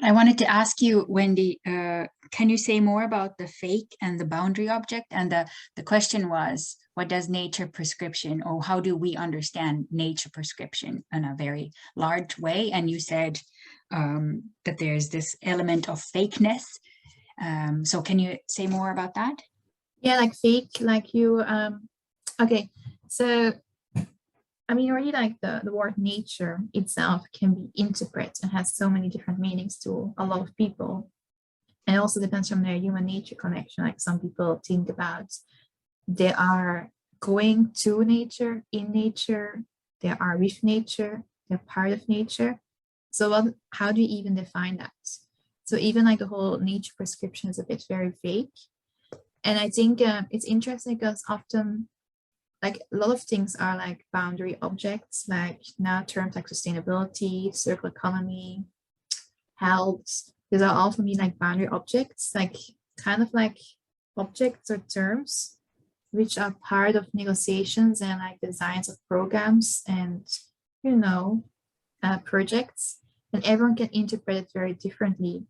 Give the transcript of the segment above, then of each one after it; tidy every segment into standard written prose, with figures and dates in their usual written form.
I wanted to ask you, Wendy, can you say more about the fake and the boundary object? And the question was, what does nature prescription, or how do we understand nature prescription in a very large way? And you said that there's this element of fakeness. So can you say more about that? Yeah, like fake, like you, okay. So, I mean, already like the word nature itself can be interpreted and has so many different meanings to a lot of people. And it also depends on their human nature connection. Like some people think about they are going to nature, in nature, they are with nature, they're part of nature. So how do you even define that? So even like the whole nature prescription is a bit very vague. And I think it's interesting because often like a lot of things are like boundary objects, like now terms like sustainability, circular economy, health. These are all for me like boundary objects, like kind of like objects or terms which are part of negotiations and like designs of programs and, you know, projects, and everyone can interpret it very differently.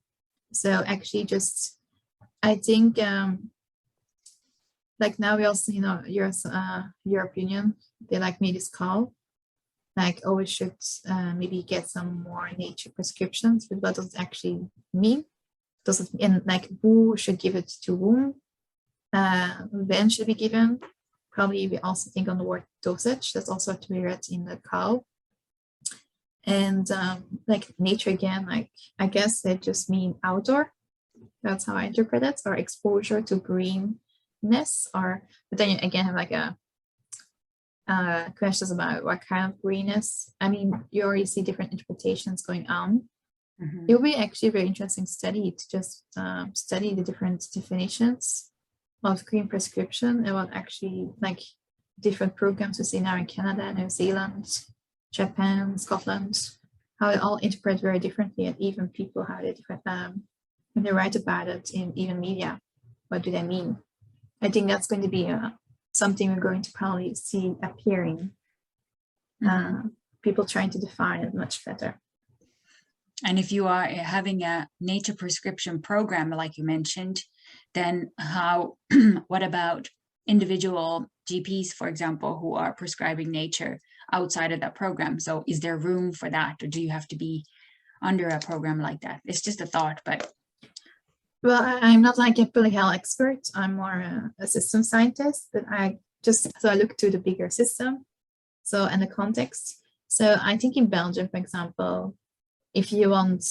So actually just, I think, like now we also, you know, your opinion, they like made this call, like, oh, we should maybe get some more nature prescriptions, but what does it actually mean? Does it mean like who should give it to whom? When should be given? Probably we also think on the word dosage. That's also to be read in the call. And like nature again, like I guess they just mean outdoor. That's how I interpret it, or exposure to greenness. Or but then you again have like a questions about what kind of greenness. I mean, you already see different interpretations going on. Mm-hmm. It will be actually a very interesting study to just study the different definitions of green prescription and what actually like different programs we see now in Canada, New Zealand, Japan, Scotland, how they all interpret very differently, and even people how they different when they write about it in even media, what do they mean? I think that's going to be something we're going to probably see appearing. People trying to define it much better. And if you are having a nature prescription program, like you mentioned, then how, what about individual GPs, for example, who are prescribing nature outside of that program? So is there room for that, or do you have to be under a program like that? It's just a thought, but. Well, I'm not like a public health expert. I'm more a system scientist, but I look to the bigger system. So, and the context. So I think in Belgium, for example, if you want,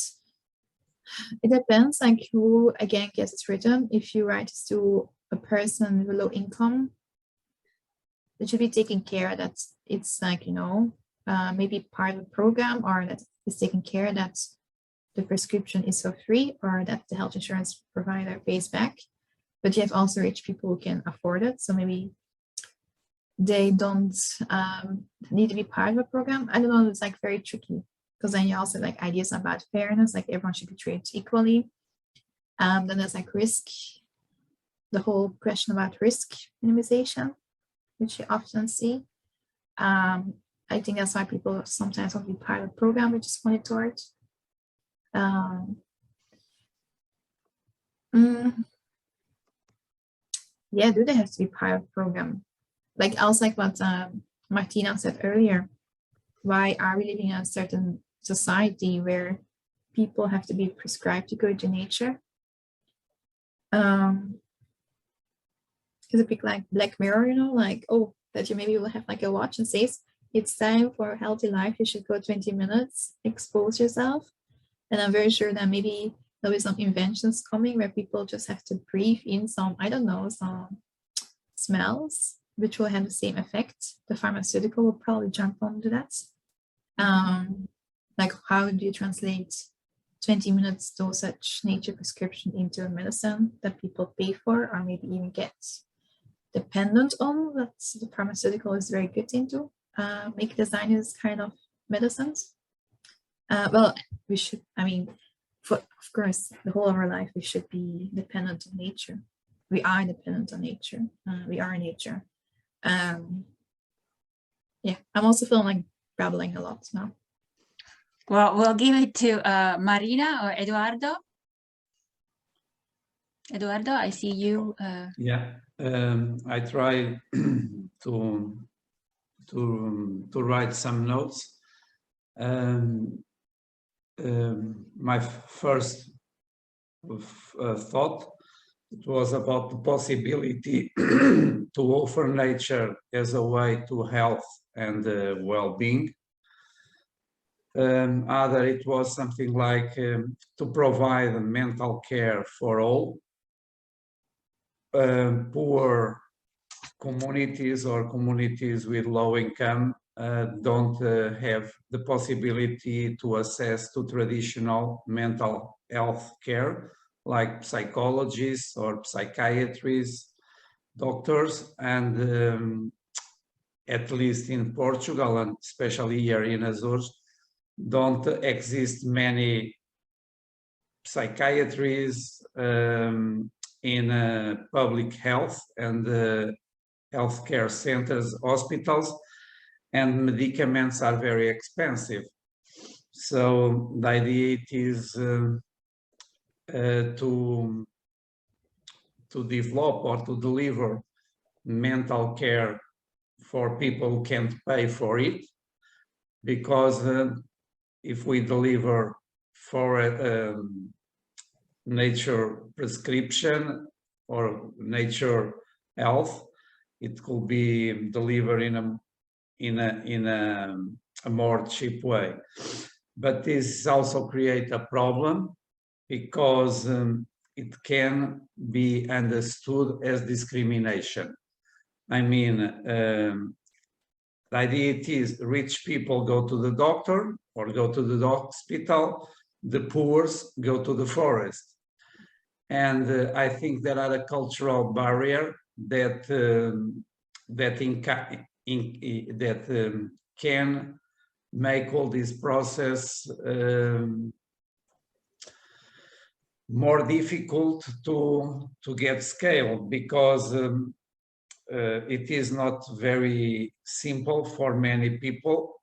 it depends like who again gets it written. If you write this to a person with low income, it should be taken care that it's like, you know, maybe part of the program, or that it's taken care that the prescription is for free, or that the health insurance provider pays back. But you have also rich people who can afford it. So maybe they don't need to be part of a program. I don't know, it's like very tricky. Because then you also like ideas about fairness, like everyone should be treated equally. Then there's like risk, the whole question about risk minimization, which you often see. I think that's why people sometimes want to be part of the program, which is monitored. Yeah, do they have to be part of the program? Like also like what Martina said earlier, why are we living in a certain society where people have to be prescribed to go to nature? It's a bit like Black Mirror, you know, like, oh, that you maybe will have like a watch and says, it's time for a healthy life, you should go 20 minutes, expose yourself. And I'm very sure that maybe there'll be some inventions coming where people just have to breathe in some, I don't know, some smells, which will have the same effect. The pharmaceutical will probably jump onto that. Like how do you translate 20 minutes dosage nature prescription into a medicine that people pay for, or maybe even get dependent on, that the pharmaceutical is very good into, make designers kind of medicines. Well, we should, I mean, of course, the whole of our life, we should be dependent on nature. We are dependent on nature. We are nature. Yeah, I'm also feeling like babbling a lot now. Well, we'll give it to Marina or Eduardo. Eduardo, I see you. Yeah, I try to write some notes. My first thought was about the possibility to offer nature as a way to health and well-being. Other, it was something like to provide mental care for all. Poor communities or communities with low income don't have the possibility to access to traditional mental health care, like psychologists or psychiatrists, doctors, and at least in Portugal and especially here in Azores, don't exist many psychiatrists in public health and healthcare centers, hospitals, and medicaments are very expensive. So the idea is to develop or to deliver mental care for people who can't pay for it, because if we deliver for nature prescription or nature health, it could be delivered in a more cheap way. But this also creates a problem because it can be understood as discrimination. I mean, the idea is rich people go to the doctor or go to the hospital, the poor go to the forest. And I think there are a cultural barrier that can make all this process more difficult to get scaled, because it is not very simple for many people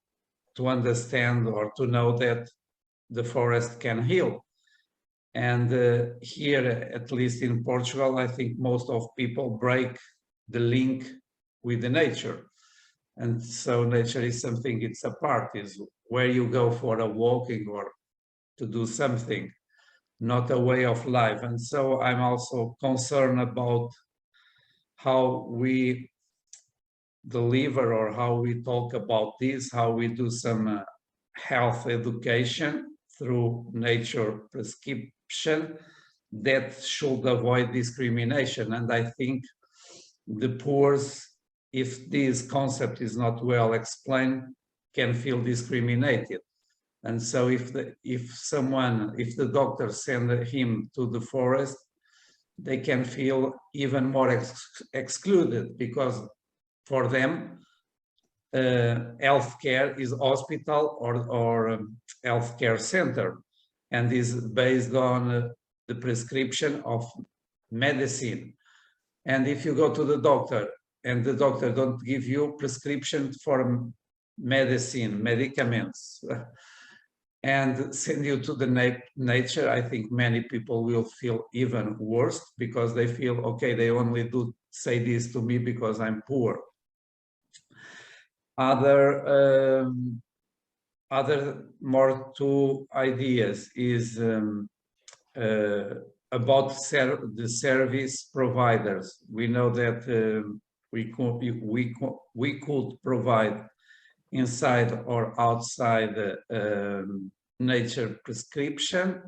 to understand or to know that the forest can heal. And here, at least in Portugal, I think most of people break the link with the nature. And so nature is something, it's a part, is where you go for a walking or to do something, not a way of life. And so I'm also concerned about how we deliver or how we talk about this, how we do some health education through nature prescription that should avoid discrimination. And I think the poor, if this concept is not well explained, can feel discriminated. And so if the doctor send him to the forest, they can feel even more excluded, because for them, healthcare is hospital or healthcare center, and is based on the prescription of medicine. And if you go to the doctor and the doctor don't give you prescription for medicine, medicaments, and send you to the nature, I think many people will feel even worse, because they feel, okay, they only do say this to me because I'm poor. Other more two ideas is about the service providers. We know that we could provide inside or outside nature prescription,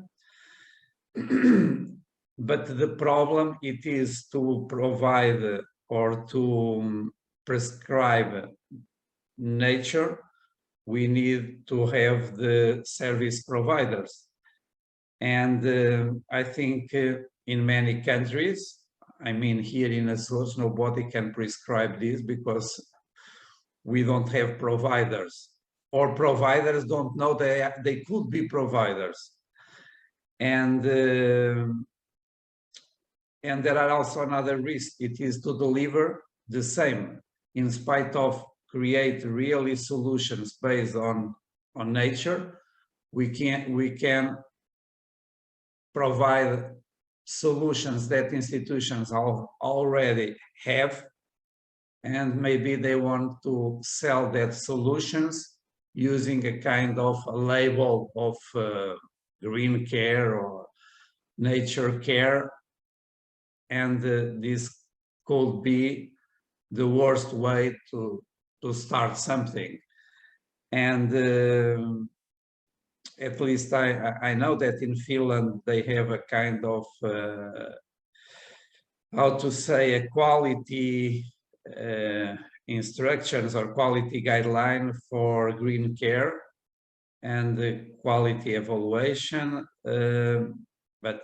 but the problem it is to provide or to prescribe nature. We need to have the service providers, and I think in many countries, I mean here in Azores, nobody can prescribe this because we don't have providers, or providers don't know they could be providers. And there are also another risk. It is to deliver the same, in spite of create really solutions based on nature. we can provide solutions that institutions already have, and maybe they want to sell that solutions using a kind of a label of green care or nature care, and this could be the worst way to start something. And at least I know that in Finland they have a kind of how to say, a quality instructions or quality guideline for green care and the quality evaluation, but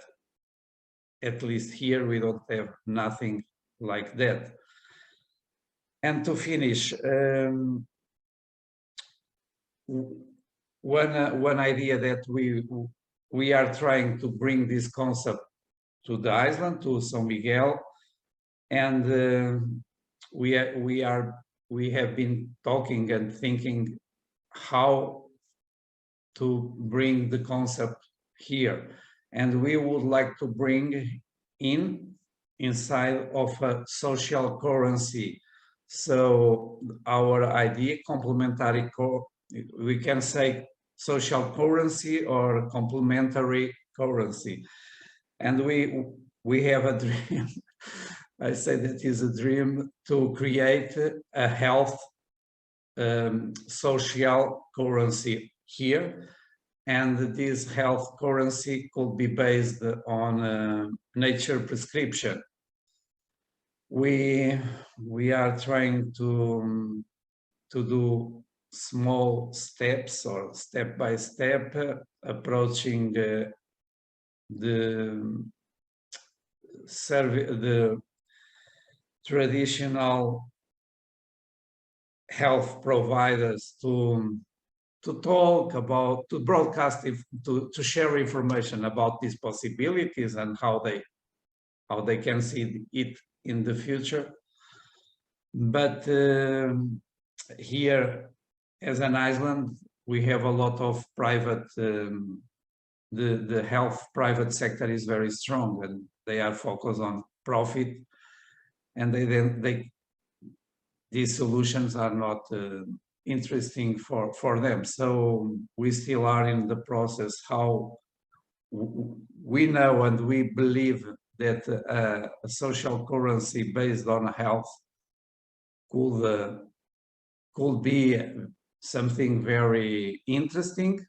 at least here we don't have nothing like that. And to finish, one idea that we are trying to bring this concept to the island, to São Miguel, and we have been talking and thinking how to bring the concept here, and we would like to bring inside of a social currency. So our idea, complementary, we can say social currency or complementary currency, and we have a dream. I say that is a dream to create a health social currency here, and this health currency could be based on nature prescription. We are trying to do small steps or step by step, approaching the traditional health providers to talk about, to broadcast, to share information about these possibilities and how they can see it in the future. But here, as an island, we have a lot of private, the health private sector is very strong, and they are focused on profit, and these solutions are not interesting for them. So we still are in the process how we know and we believe that a social currency based on health could be something very interesting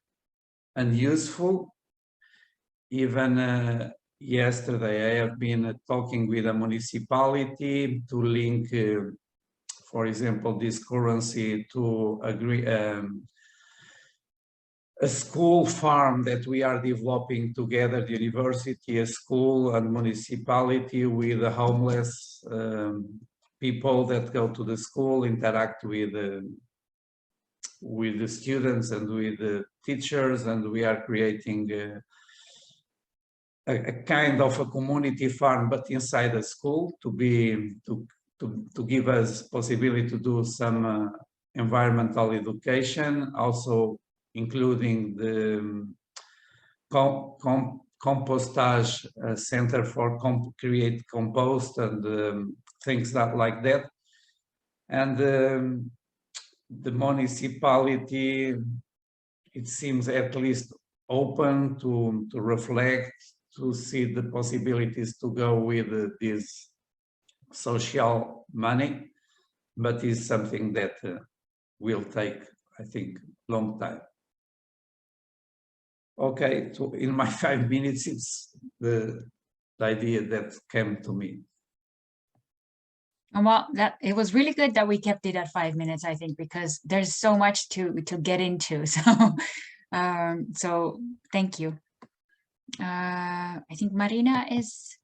and useful. Even yesterday I have been talking with a municipality to link, for example, this currency to a school farm that we are developing together, the university, a school and municipality, with the homeless people that go to the school, interact with the students and with the teachers, and we are creating a kind of a community farm, but inside a school, to give us possibility to do some environmental education, also including the compostage center for create compost and things like that. And the municipality, it seems at least open to reflect, to see the possibilities to go with this social money, but is something that will take, I think, long time. Okay, so in my 5 minutes, it's the idea that came to me. Well, it was really good that we kept it at 5 minutes, I think, because there's so much to get into. So, so thank you. I think Marina is.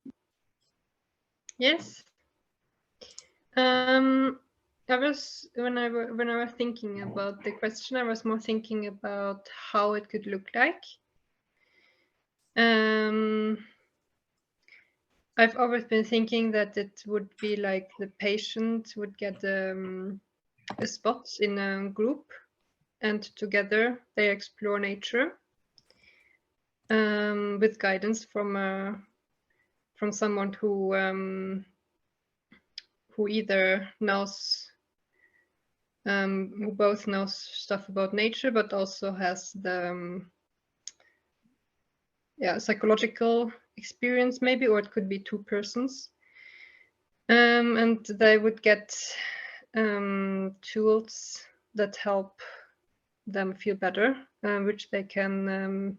Yes. I was when I was thinking about the question, I was more thinking about how it could look like. I've always been thinking that it would be like the patient would get a spot in a group, and together they explore nature with guidance from someone who either knows who both knows stuff about nature but also has the psychological experience maybe, or it could be two persons, and they would get tools that help them feel better, which they can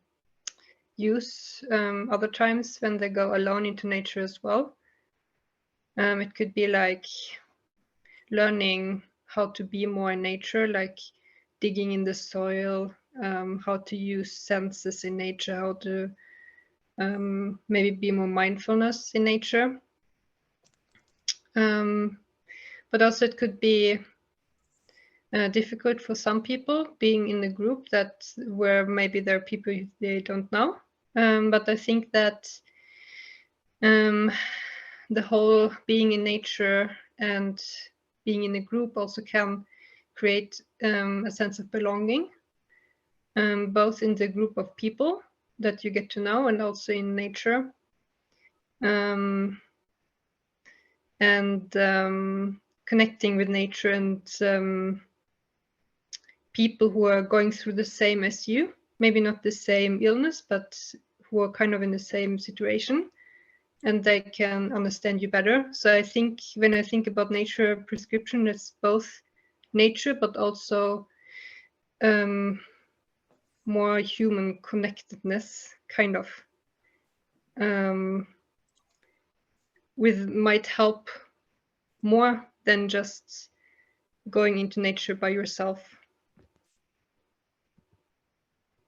use other times when they go alone into nature as well. It could be like learning how to be more in nature, like digging in the soil, how to use senses in nature, how to maybe be more mindfulness in nature. But also it could be difficult for some people being in a group where maybe there are people they don't know. But I think that the whole being in nature and being in a group also can create a sense of belonging, both in the group of people that you get to know and also in nature. And connecting with nature and people who are going through the same as you, maybe not the same illness, but who are kind of in the same situation, and they can understand you better. So I think when I think about nature prescription, it's both nature, but also more human connectedness, kind of, might help more than just going into nature by yourself.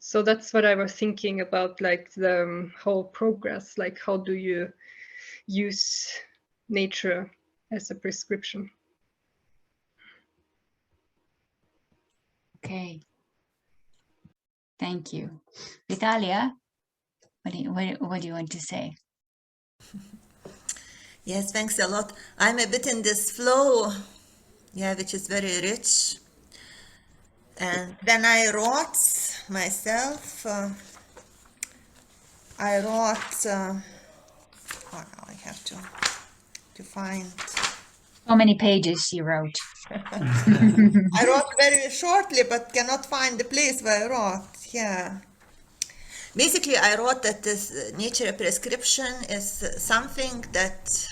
So that's what I was thinking about, like the whole progress, like how do you use nature as a prescription? Okay. Thank you. Vitalia, what do you want to say? Yes, thanks a lot. I'm a bit in this flow, which is very rich. And then I wrote myself, oh, now I have to find. How many pages you wrote? I wrote very shortly, but cannot find the place where I wrote, Basically, I wrote that this nature prescription is something that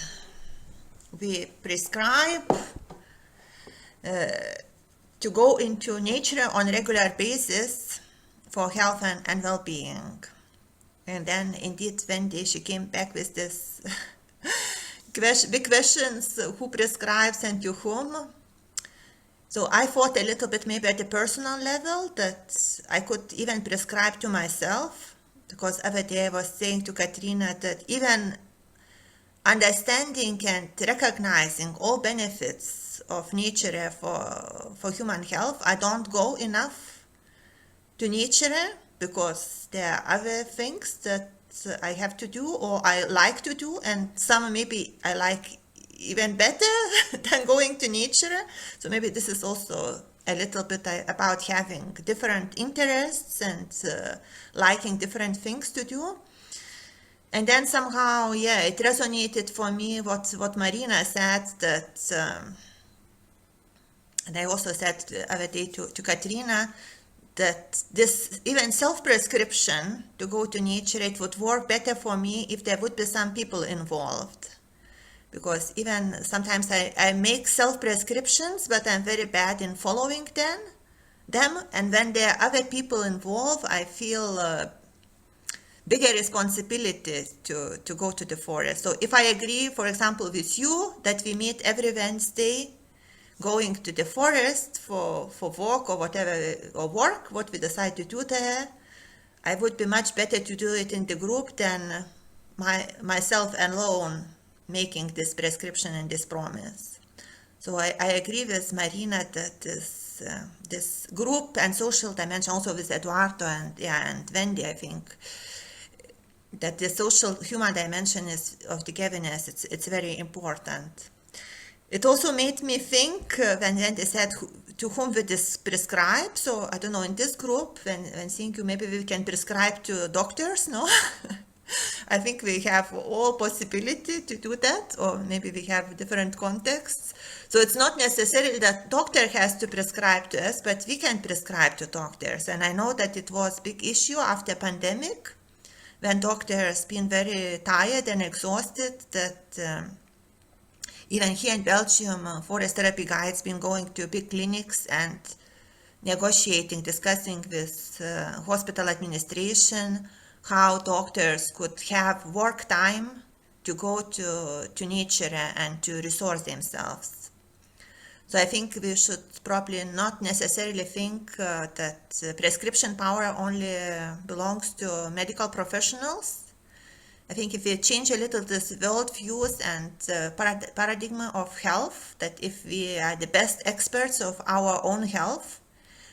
we prescribe to go into nature on a regular basis for health and well-being. And then indeed Wendy, she came back with this big questions, who prescribes and to whom. So I thought a little bit maybe at a personal level that I could even prescribe to myself, because every day I was saying to Katrina that even understanding and recognizing all benefits of nature for human health, I don't go enough to nature because there are other things that I have to do or I like to do, and some maybe I like even better than going to nature. So maybe this is also a little bit about having different interests and liking different things to do. And then somehow, it resonated for me what Marina said, that and I also said the other day to Katrina, that this even self-prescription to go to nature, it would work better for me if there would be some people involved. Because even sometimes I make self-prescriptions, but I'm very bad in following them. And when there are other people involved, I feel bigger responsibility to go to the forest. So if I agree, for example, with you that we meet every Wednesday going to the forest for walk or whatever, or work, what we decide to do there, I would be much better to do it in the group than myself alone making this prescription and this promise. So I agree with Marina that this group and social dimension, also with Eduardo and Wendy, I think that the social human dimension of togetherness, it's very important. It also made me think when Wendy said to whom we prescribe. So I don't know, in this group, when think you maybe we can prescribe to doctors, no? I think we have all possibility to do that, or maybe we have different contexts. So it's not necessarily that doctor has to prescribe to us, but we can prescribe to doctors. And I know that it was big issue after pandemic, when doctors been very tired and exhausted, that even here in Belgium, forest therapy guides been going to big clinics and negotiating, discussing with hospital administration how doctors could have work time to go to nature and to resource themselves. So I think we should probably not necessarily think that prescription power only belongs to medical professionals. I think if we change a little this world views and paradigm of health, that if we are the best experts of our own health,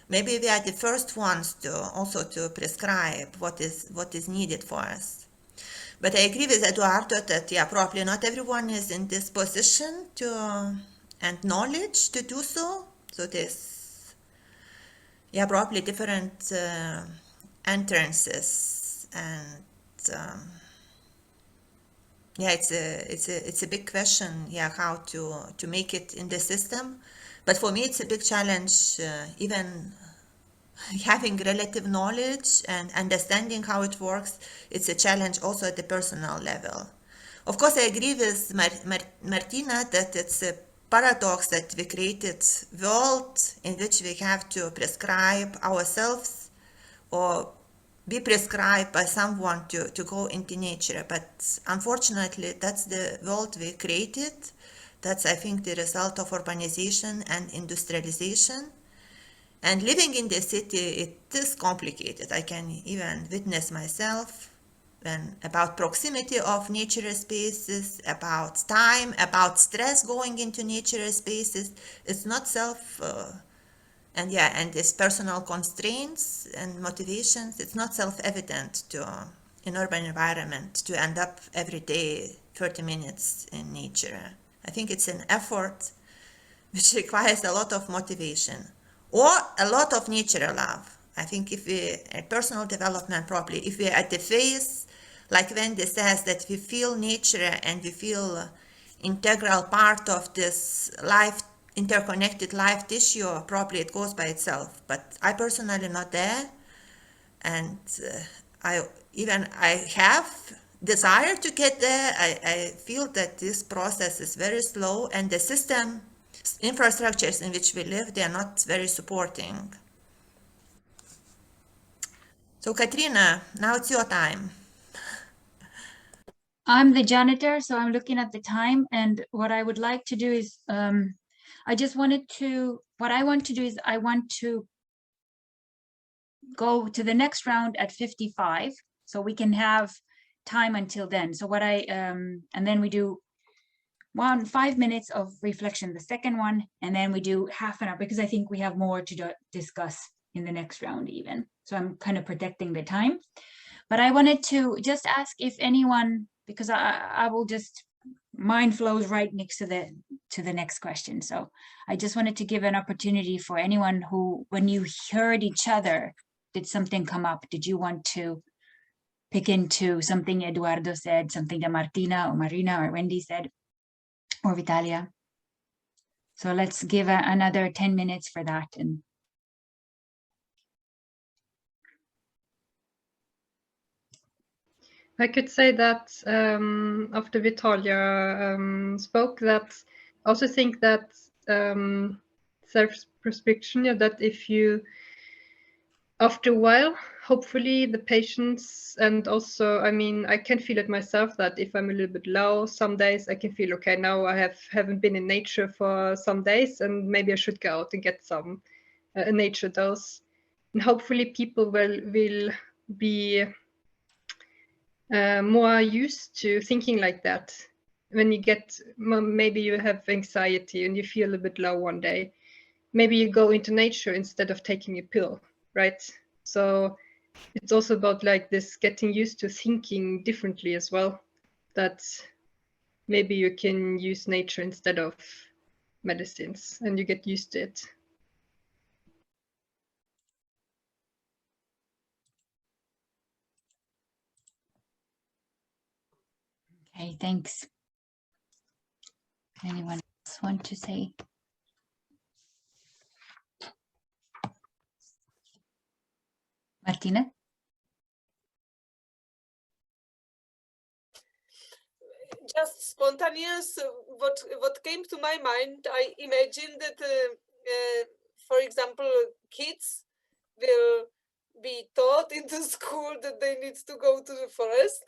maybe we are the first ones to also to prescribe what is needed for us. But I agree with Eduardo that yeah, probably not everyone is in this position to and knowledge to do so. So there's yeah, probably different entrances, and yeah, it's a big question, yeah, how to make it in the system. But for me, it's a big challenge, even having relative knowledge and understanding how it works. It's a challenge also at the personal level. Of course, I agree with Martina that it's a paradox that we created world in which we have to prescribe ourselves or be prescribed by someone to go into nature. But unfortunately, that's the world we created. That's, I think, the result of urbanization and industrialization. And living in the city, it is complicated. I can even witness myself when about proximity of nature spaces, about time, about stress going into nature spaces. It's not and this personal constraints and motivations, it's not self-evident to in urban environment to end up every day 30 minutes in nature. I think it's an effort which requires a lot of motivation or a lot of nature love. I think if we, personal development probably, if we're at the phase, like Wendy says, that we feel nature and we feel integral part of this life, interconnected life tissue, probably it goes by itself. But I personally not there, and I have desire to get there. I feel that this process is very slow, and the system infrastructures in which we live, they are not very supporting. So Katrina, now it's your time. I'm the janitor, so I'm looking at the time, and what I would like to do is I want to go to the next round at 55, so we can have time until then. So and then we do 5 minutes of reflection, the second one, and then we do half an hour, because I think we have more to discuss in the next round even. So I'm kind of protecting the time. But I wanted to just ask if anyone, because I will just, mine flows right next to the next question. So I just wanted to give an opportunity for anyone who, when you heard each other, did something come up? Did you want to pick into something Eduardo said, something that Martina or Marina or Wendy said, or Vitalia? So let's give another 10 minutes for that. And I could say that after Vitalia spoke, that I also think that self-prescription, that if you, after a while, hopefully the patients, and also, I mean, I can feel it myself that if I'm a little bit low, some days I can feel, okay, now I haven't been in nature for some days, and maybe I should go out and get some a nature dose. And hopefully people will be more used to thinking like that. When you get, maybe you have anxiety and you feel a bit low one day, maybe you go into nature instead of taking a pill, right? So it's also about like this, getting used to thinking differently as well, that maybe you can use nature instead of medicines and you get used to it. Okay, thanks. Anyone else want to say? Martina? Just spontaneous, what came to my mind, I imagine that, for example, kids will be taught in the school that they need to go to the forest.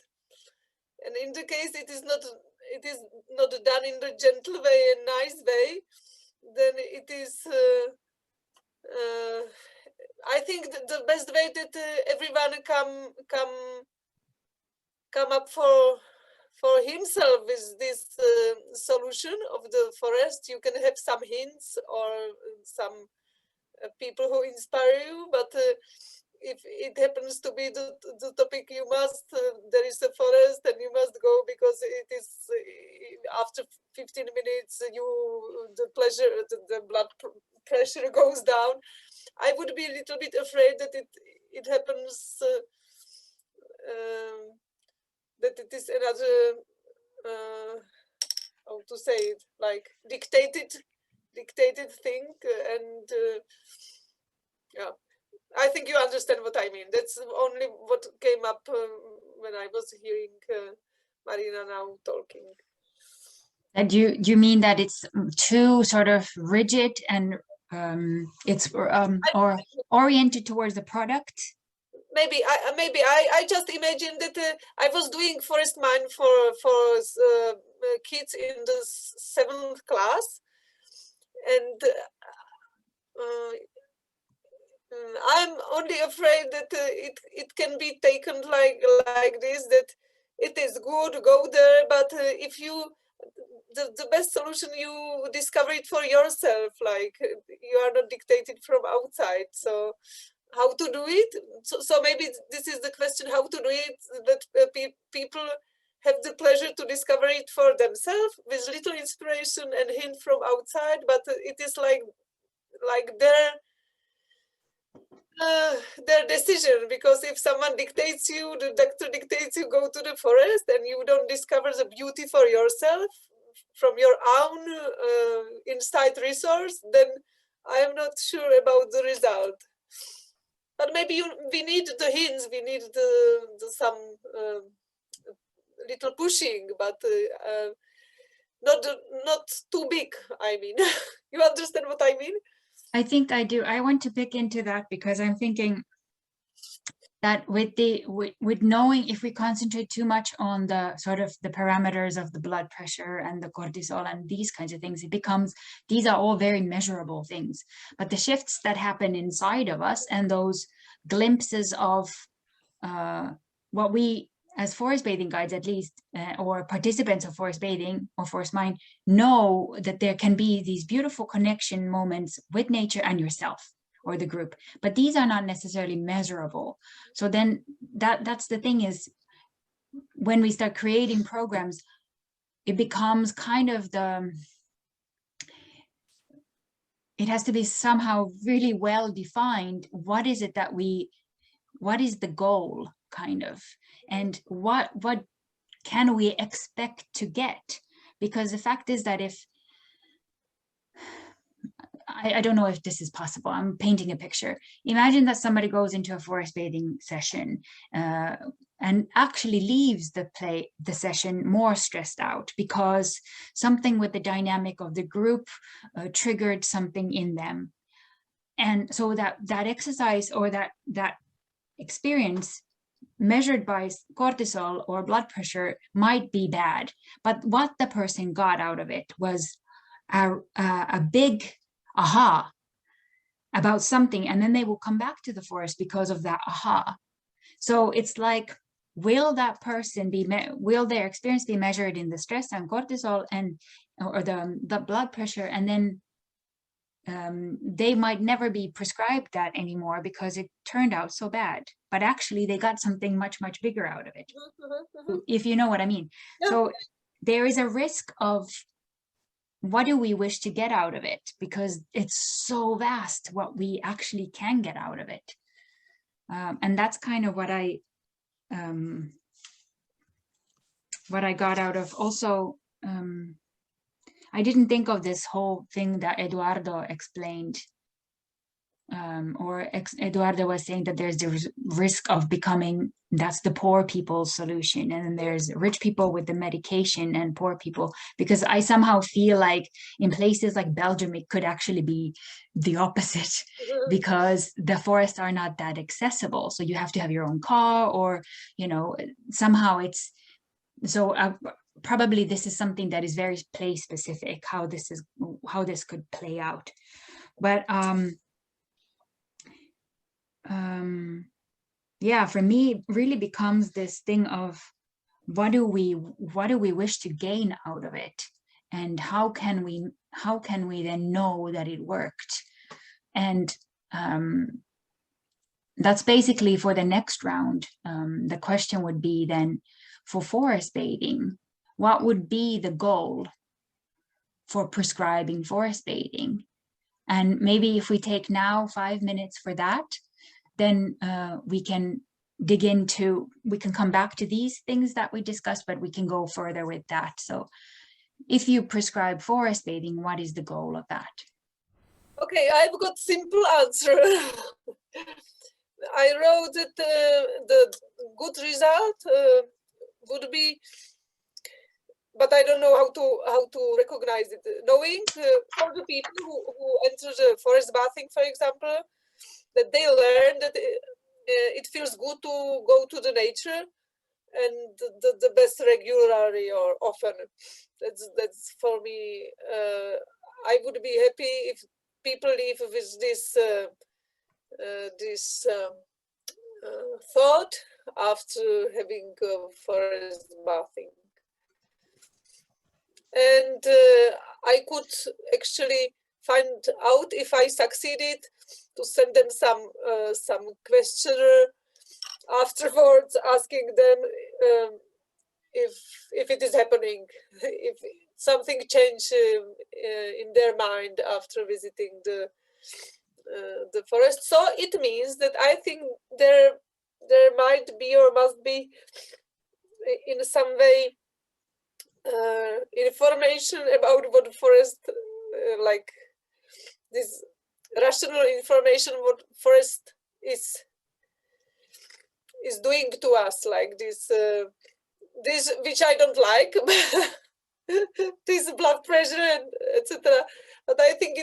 And in the case it is not done in the gentle way and nice way, then it is, I think that the best way that everyone come up for himself is this solution of the forest. You can have some hints or some people who inspire you, but if it happens to be the topic, you must, there is a forest and you must go because it is, after 15 minutes, the blood pressure goes down. I would be a little bit afraid that it happens, that it is another, how to say it, like dictated thing, and yeah, I think you understand what I mean. That's only what came up when I was hearing Marina now talking. And you mean that it's too sort of rigid and it's or oriented towards the product? Maybe I just imagined that I was doing forest mine for kids in the 7th class, and I'm only afraid that it can be taken like this, that it is good, go there, but if you, the best solution, you discover it for yourself, like you are not dictated from outside. So how to do it? So maybe this is the question, how to do it, that people have the pleasure to discover it for themselves with little inspiration and hint from outside, but it is like their decision, because if someone dictates you, the doctor dictates you go to the forest, and you don't discover the beauty for yourself from your own inside resource, then I am not sure about the result. But maybe we need the hints, we need some little pushing, but not too big, I mean. You understand what I mean? I think I do. I want to pick into that because I'm thinking that with knowing, if we concentrate too much on the sort of the parameters of the blood pressure and the cortisol and these kinds of things, it becomes, these are all very measurable things, but the shifts that happen inside of us and those glimpses of what we as forest bathing guides, at least, or participants of forest bathing or forest mine, know that there can be these beautiful connection moments with nature and yourself or the group, but these are not necessarily measurable. So then that's the thing, is when we start creating programs, it becomes kind of it has to be somehow really well defined. What is it that what is the goal, kind of, and what can we expect to get? Because the fact is that if I don't know if this is possible, I'm painting a picture. Imagine that somebody goes into a forest bathing session and actually leaves the session more stressed out because something with the dynamic of the group triggered something in them. And so that exercise or that experience measured by cortisol or blood pressure might be bad, but what the person got out of it was a big aha about something, and then they will come back to the forest because of that aha. So it's like, will that person will their experience be measured in the stress and cortisol and or the blood pressure, and then they might never be prescribed that anymore because it turned out so bad, but actually they got something much bigger out of it, if you know what I mean. Yeah. So there is a risk of, what do we wish to get out of it, because it's so vast what we actually can get out of it. And that's kind of what what I got out of also, I didn't think of this whole thing that Eduardo explained, Eduardo was saying that there's the risk of becoming, that's the poor people's solution, and then there's rich people with the medication and poor people, because I somehow feel like in places like Belgium it could actually be the opposite, because the forests are not that accessible, so you have to have your own car, or you know, somehow it's so probably this is something that is very place specific, how this could play out. But yeah, for me, it really becomes this thing of what do we wish to gain out of it, and how can we then know that it worked? And that's basically for the next round. The question would be then, for forest bathing, what would be the goal for prescribing forest bathing? And maybe if we take now 5 minutes for that, then we can dig into, we can come back to these things that we discussed, but we can go further with that. So if you prescribe forest bathing, what is the goal of that? Okay, I've got simple answer. I wrote that the good result would be, but I don't know how to recognize it. Knowing for the people who enter the forest bathing, for example, that they learn that it feels good to go to the nature, and the best regularly or often. That's for me. I would be happy if people live with this thought after having forest bathing. And I could actually find out if I succeeded to send them some questionnaire afterwards, asking them if it is happening, if something changed in their mind after visiting the forest. So it means that I think there might be or must be in some way information about what forest, like this rational information what forest is doing to us, like this which I don't like, this blood pressure and etc. But I think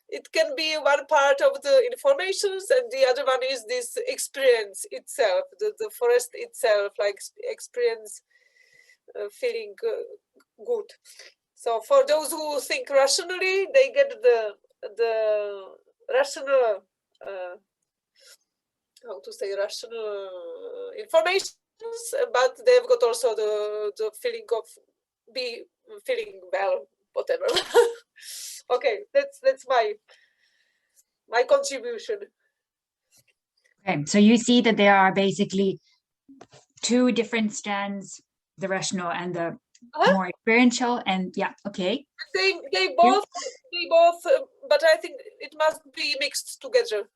it can be one part of the informations, and the other one is this experience itself, the forest itself, like experience feeling good. So for those who think rationally, they get the rational how to say rational information, but they've got also the feeling of feeling well, whatever. Okay, that's my contribution. Okay, so you see that there are basically two different strands, the rational and the more experiential, and yeah, okay. They both, but I think it must be mixed together,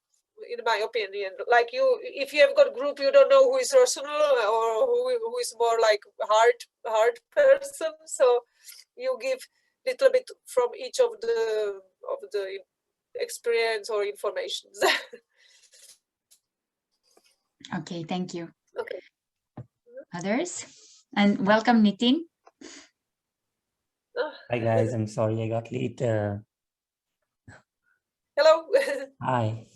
in my opinion. Like if you have got group, you don't know who is rational or who is more like hard person. So you give little bit from each of the experience or information. Okay, thank you. Okay. Others? And welcome, Nitin. Hi guys, I'm sorry I got late. Hello. Hi.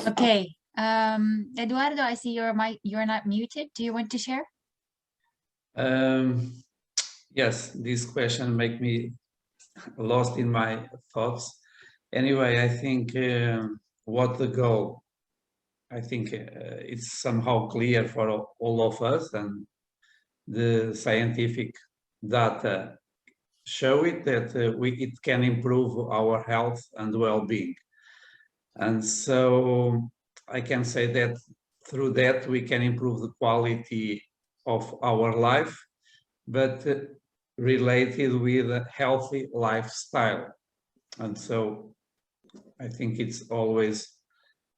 Okay, Eduardo, I see you're not muted. Do you want to share? Yes, this question make me lost in my thoughts. Anyway, I think what the goal, I think it's somehow clear for all of us, and the scientific data show it that it can improve our health and well-being. And so I can say that through that we can improve the quality of our life, but related with a healthy lifestyle. And so I think it's always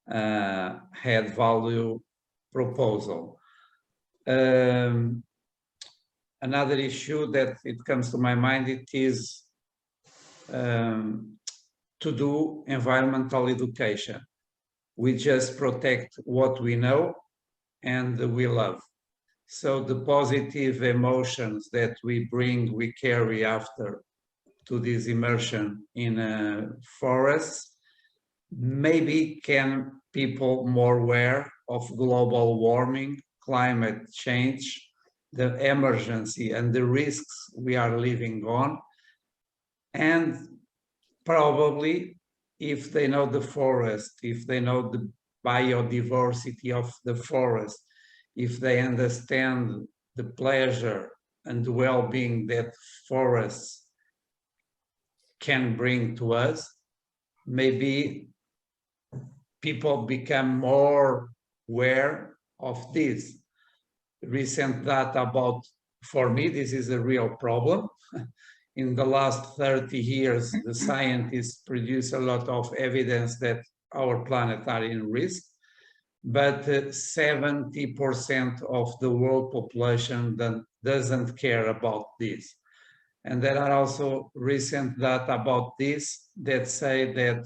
had value proposal. another issue that it comes to my mind, it is to do environmental education. We just protect what we know and we love. So the positive emotions that we bring, we carry after to this immersion in forests, maybe can people more aware of global warming, climate change, the emergency and the risks we are living on. And probably if they know the forest, if they know the biodiversity of the forest, if they understand the pleasure and the well-being that forests can bring to us, maybe people become more aware of this. Recent data about, for me, this is a real problem. In the last 30 years, the scientists produce a lot of evidence that our planet are in risk, but 70% of the world population doesn't care about this. And there are also recent data about this that say that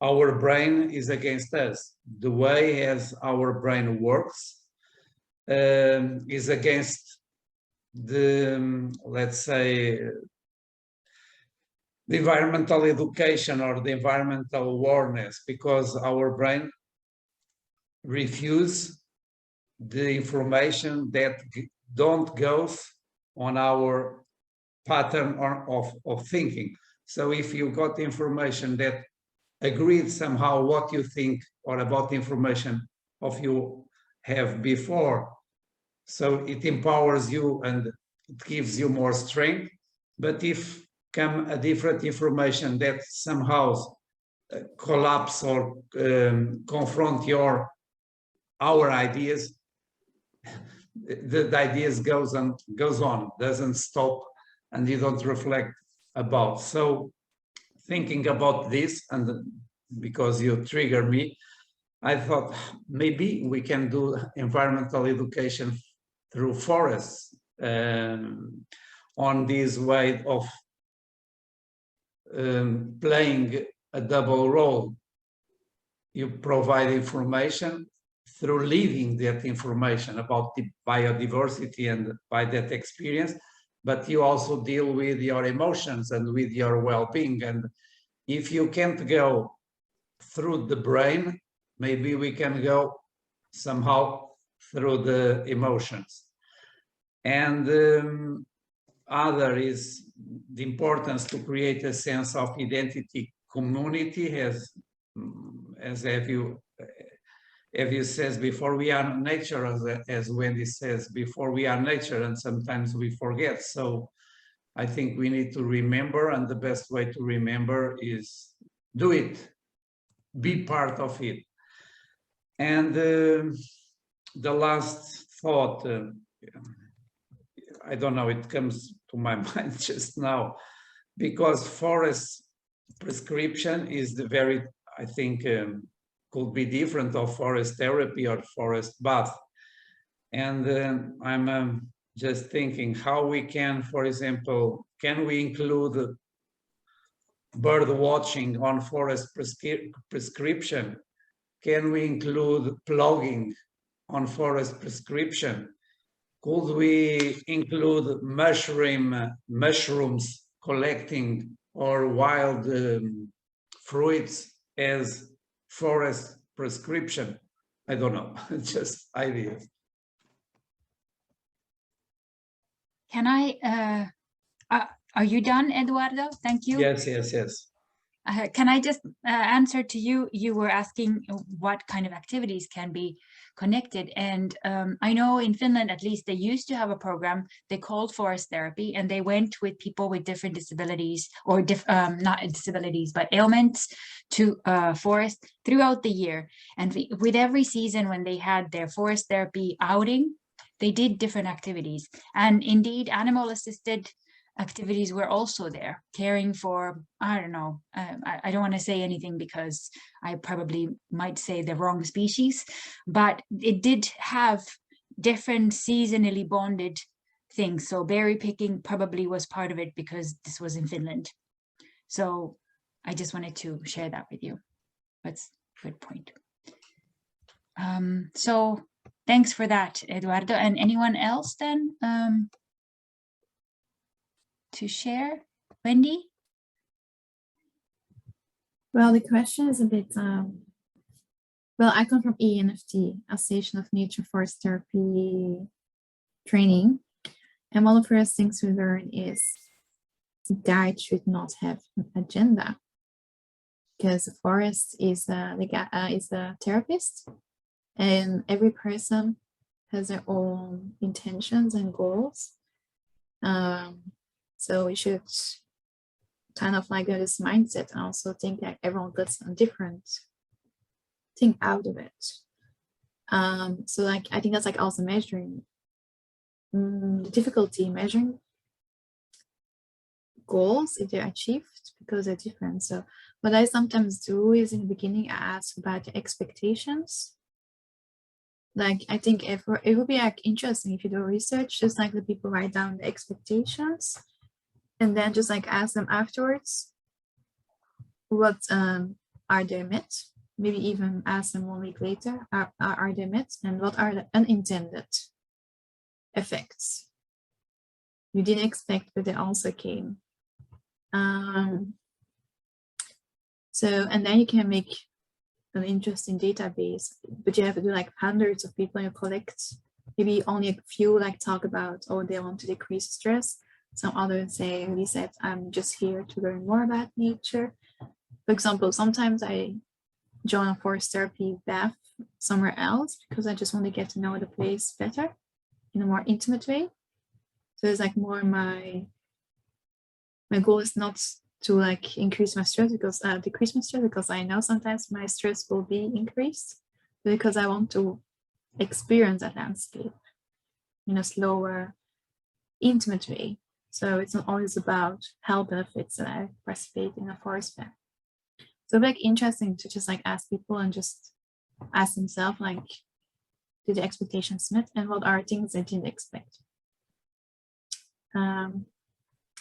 our brain is against us. The way as our brain works is against the, let's say, the environmental education or the environmental awareness, because our brain refuses the information that don't go on our pattern of thinking. So if you got information that agreed somehow what you think or about the information of you have before, so it empowers you and it gives you more strength. But if come a different information that somehow collapse or confront our ideas, the ideas goes on, doesn't stop, and you don't reflect about. So thinking about this, and because you trigger me, I thought maybe we can do environmental education through forests on this way of playing a double role. You provide information through living that information about the biodiversity and by that experience, but you also deal with your emotions and with your well-being. And if you can't go through the brain, maybe we can go somehow through the emotions. And other is the importance to create a sense of identity community, as have you says before, we are nature, as Wendy says before, we are nature, and sometimes we forget. So I think we need to remember, and the best way to remember is do it, be part of it. And the last thought, I don't know, it comes to my mind just now, because forest prescription is the very, I think, could be different of forest therapy or forest bath. And I'm just thinking how we can, for example, can we include bird watching on forest prescription? Can we include plugging on forest prescription? Could we include mushrooms collecting or wild fruits as forest prescription? I don't know, just ideas. Can I, are you done, Eduardo? Thank you. Yes. Can I just answer to you? You were asking what kind of activities can be connected. And I know in Finland, at least, they used to have a program they called forest therapy, and they went with people with different disabilities or not disabilities, but ailments to forest throughout the year. And with every season when they had their forest therapy outing, they did different activities. And indeed, animal assisted activities were also there, caring for, I don't know, I don't want to say anything because I probably might say the wrong species, but it did have different seasonally bonded things. So berry picking probably was part of it because this was in Finland. So I just wanted to share that with you. That's a good point. So thanks for that, Eduardo. And anyone else then to share? Wendy? Well, the question is a bit, well, I come from IFTD, Association of Nature Forest Therapy training. And one of the first things we learn is guide should not have an agenda, because the forest is a therapist, and every person has their own intentions and goals. So we should kind of like have this mindset and also think that everyone gets a different thing out of it. So like I think that's like also measuring the difficulty measuring goals if they're achieved, because they're different. So what I sometimes do is in the beginning I ask about the expectations. Like I think it would be like interesting if you do research, just like the people write down the expectations and then just like ask them afterwards what are they met, maybe even ask them 1 week later, are they met, and what are the unintended effects you didn't expect but they also came. So and then you can make an interesting database, but you have to do like hundreds of people and you collect. Maybe only a few like talk about, oh, they want to decrease stress. Some others say, really said, I'm just here to learn more about nature. For example, sometimes I join a forest therapy bath somewhere else because I just want to get to know the place better in a more intimate way. So it's like more my goal is not to like increase my stress because decrease my stress, because I know sometimes my stress will be increased, but because I want to experience that landscape in a slower, intimate way. So it's not always about health benefits that I participate in a forest fair. So like interesting to just like ask people and just ask themselves like, did the expectations met and what are things they didn't expect?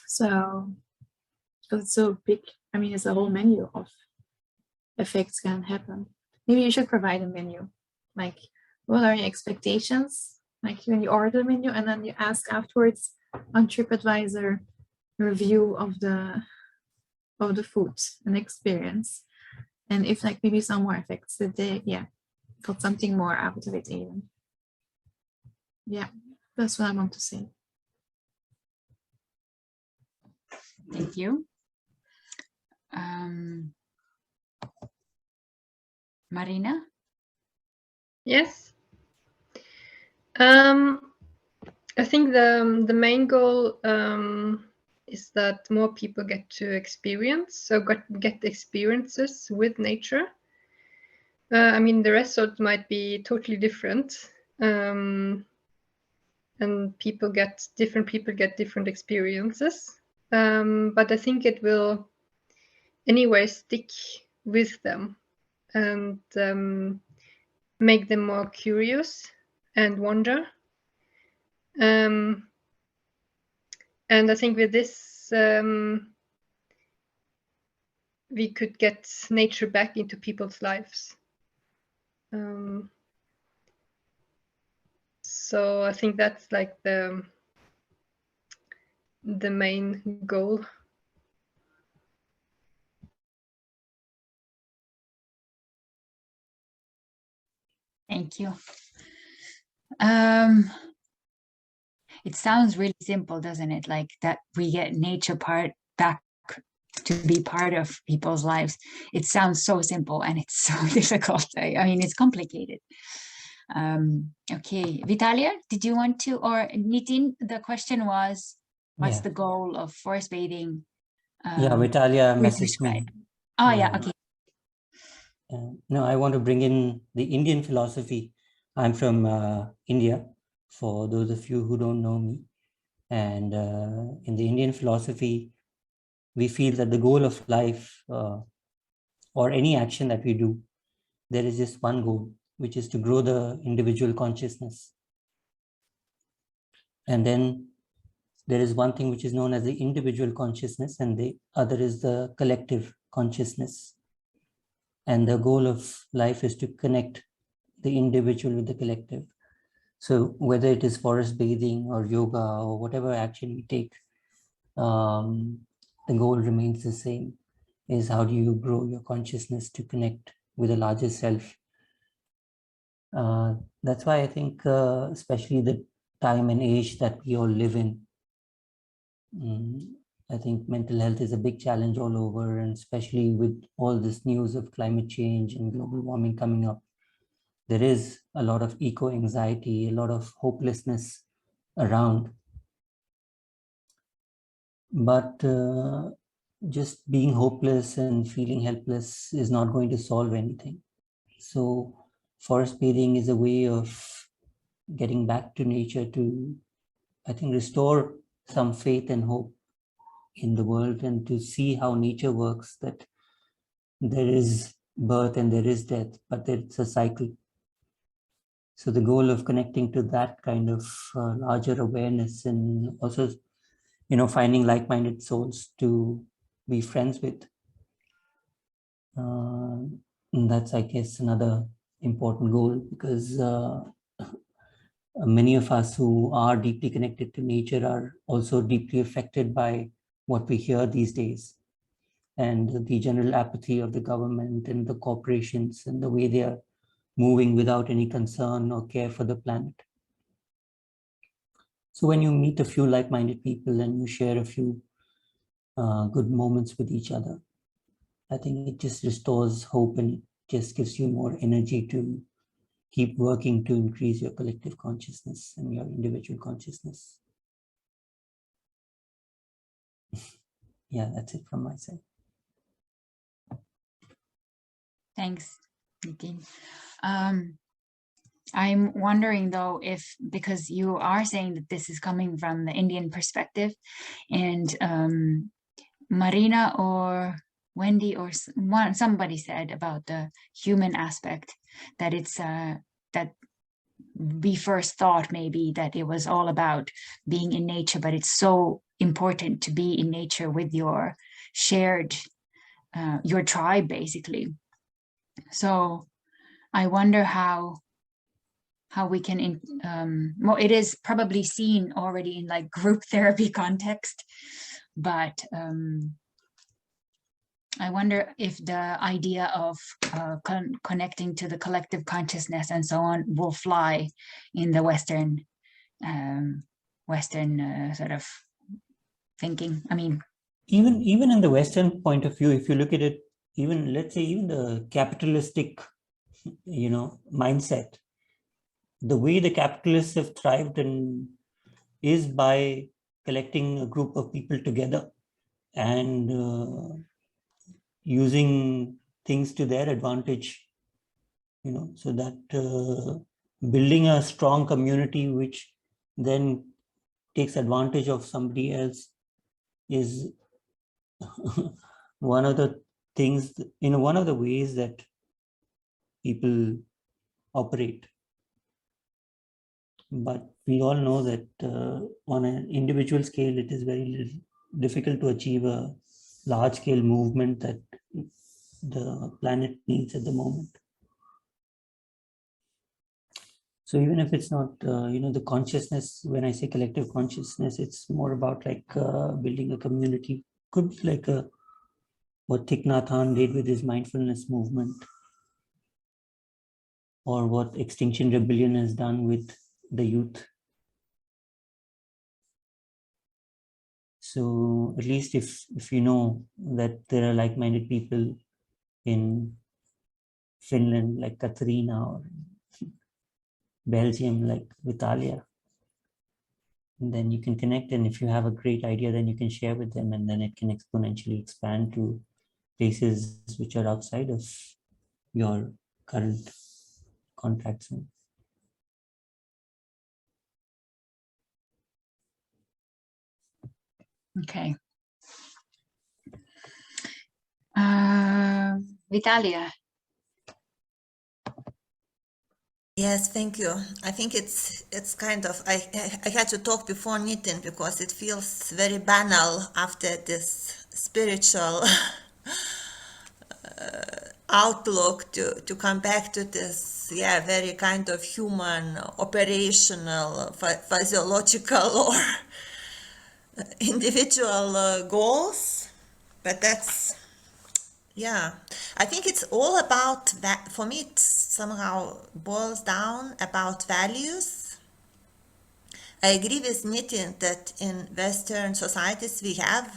So because it's so big, I mean, it's a whole menu of effects can happen. Maybe you should provide a menu, like what are your expectations? Like when you order the menu and then you ask afterwards on TripAdvisor review of the food and experience. And if like maybe some more effects that they, got something more out of it even. Yeah, that's what I want to say. Thank you. Marina? Yes. I think the main goal is that more people get to experience, so get experiences with nature. I mean, the result might be totally different, and different people get different experiences. But I think it will anyway stick with them and make them more curious and wonder. And I think with this, we could get nature back into people's lives. So I think that's like the main goal. Thank you. It sounds really simple, doesn't it? Like that we get nature part back to be part of people's lives. It sounds so simple and it's so difficult. I mean, it's complicated. Okay, Vitalia, did you want to, or Nitin, the question was, what's the goal of forest bathing? Vitalia messaged me. Oh, yeah, okay. No, I want to bring in the Indian philosophy. I'm from India, for those of you who don't know me. And in the Indian philosophy, we feel that the goal of life or any action that we do, there is just one goal, which is to grow the individual consciousness. And then there is one thing which is known as the individual consciousness, and the other is the collective consciousness. And the goal of life is to connect the individual with the collective. So whether it is forest bathing or yoga or whatever action we take, the goal remains the same, is how do you grow your consciousness to connect with a larger self. That's why I think, especially the time and age that we all live in, I think mental health is a big challenge all over, and especially with all this news of climate change and global warming coming up, there is a lot of eco-anxiety, a lot of hopelessness around. But just being hopeless and feeling helpless is not going to solve anything. So forest bathing is a way of getting back to nature to, I think, restore some faith and hope in the world, and to see how nature works, that there is birth and there is death, but it's a cycle. So the goal of connecting to that kind of larger awareness, and also, finding like-minded souls to be friends with. And that's, I guess, another important goal, because many of us who are deeply connected to nature are also deeply affected by what we hear these days, and the general apathy of the government and the corporations and the way they are moving without any concern or care for the planet. So when you meet a few like-minded people and you share a few good moments with each other, I think it just restores hope, and it just gives you more energy to keep working to increase your collective consciousness and your individual consciousness. Yeah, that's it from my side. Thanks, Nitin. I'm wondering though, if, because you are saying that this is coming from the Indian perspective, and Marina or Wendy or somebody said about the human aspect, that it's that we first thought maybe that it was all about being in nature, but it's so important to be in nature with your shared, your tribe, basically. So I wonder how we can, well, it is probably seen already in like group therapy context, but I wonder if the idea of connecting to the collective consciousness and so on will fly in the Western sort of thinking. I mean, even in the Western point of view, if you look at it, even, let's say, even the capitalistic, mindset, the way the capitalists have thrived and is by collecting a group of people together and using things to their advantage, so that building a strong community which then takes advantage of somebody else is one of the things, one of the ways that people operate. But we all know that on an individual scale, it is very difficult to achieve a large-scale movement that the planet needs at the moment. So even if it's not, the consciousness, when I say collective consciousness, it's more about like building a community. Could be like what Thich Nhat Hanh did with his mindfulness movement, or what Extinction Rebellion has done with the youth. So at least if you know that there are like-minded people in Finland, like Katarina, or Belgium, like Vitalia, and then you can connect, and if you have a great idea, then you can share with them, and then it can exponentially expand to places which are outside of your current contact zone. okay. Vitalia. Yes, thank you. I think it's kind of I had to talk before Nitin because it feels very banal after this spiritual outlook to come back to this, yeah, very kind of human, operational, physiological or individual goals. But that's, yeah, I think it's all about that. For me, it somehow boils down about values. I agree with Nitin that in Western societies we have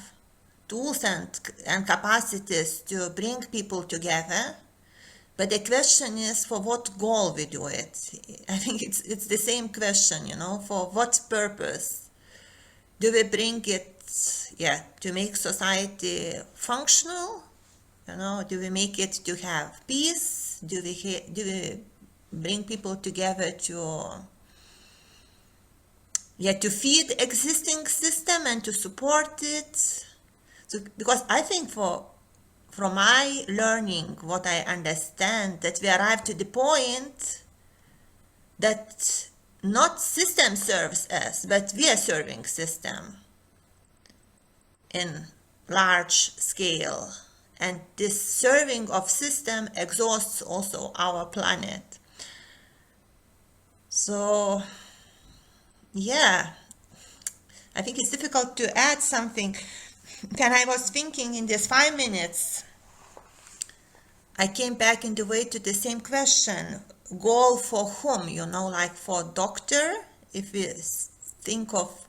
tools and capacities to bring people together. But the question is for what goal we do it. I think it's the same question, you know, for what purpose do we bring it, yeah, to make society functional? You know, do we make it to have peace? Do we bring people together to, yeah, to feed existing system and to support it? So, because I think from my learning, what I understand, that we arrive to the point that not system serves us, but we are serving system in large scale. And this serving of system exhausts also our planet. So, yeah, I think it's difficult to add something. When I was thinking in these 5 minutes, I came back in the way to the same question. Goal for whom? You know, like for doctor, if we think of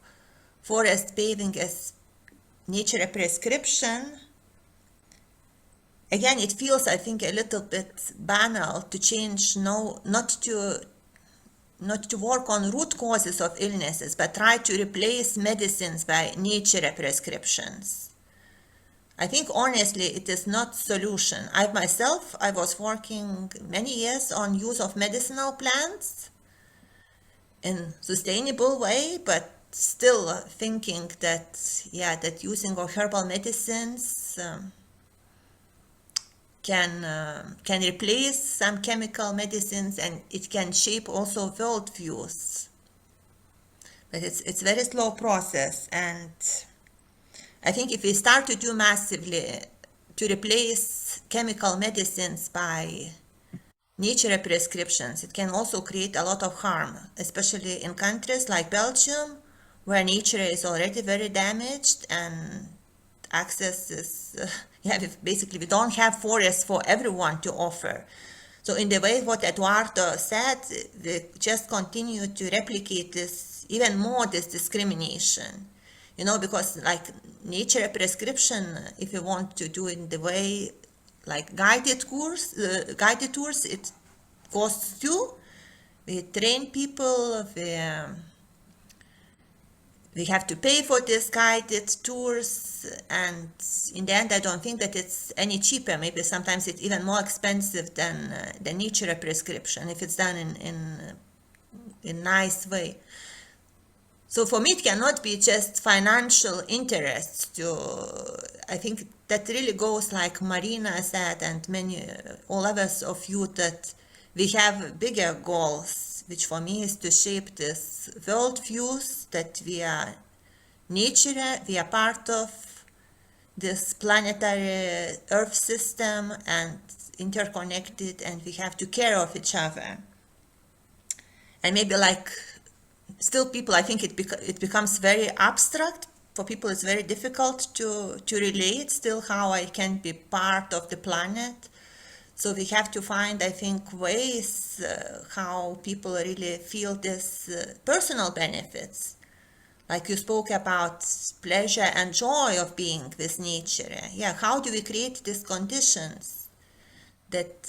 forest bathing as nature prescription, again, it feels, I think, a little bit banal to change, not to work on root causes of illnesses, but try to replace medicines by nature prescriptions. I think honestly it is not solution. I was working many years on use of medicinal plants in sustainable way, but still thinking that, yeah, that using of herbal medicines can replace some chemical medicines, and it can shape also worldviews. But it's very slow process, and I think if we start to do massively to replace chemical medicines by nature prescriptions, it can also create a lot of harm, especially in countries like Belgium, where nature is already very damaged and access is, basically we don't have forests for everyone to offer. So in the way what Eduardo said, we just continue to replicate this, even more this discrimination. You know, because like nature prescription, if you want to do it in the way like guided tours, it costs too. We train people, we have to pay for these guided tours, and in the end I don't think that it's any cheaper. Maybe sometimes it's even more expensive than the nature prescription if it's done in nice way. So for me, it cannot be just financial interests I think that really goes like Marina said, and all others of you, that we have bigger goals, which for me is to shape this worldviews that we are nature, we are part of this planetary Earth system and interconnected, and we have to care of each other. And maybe like still people, I think it becomes very abstract. For people it's very difficult to relate still how I can be part of the planet. So we have to find, I think, ways how people really feel this personal benefits. Like you spoke about pleasure and joy of being with nature. Yeah, how do we create these conditions that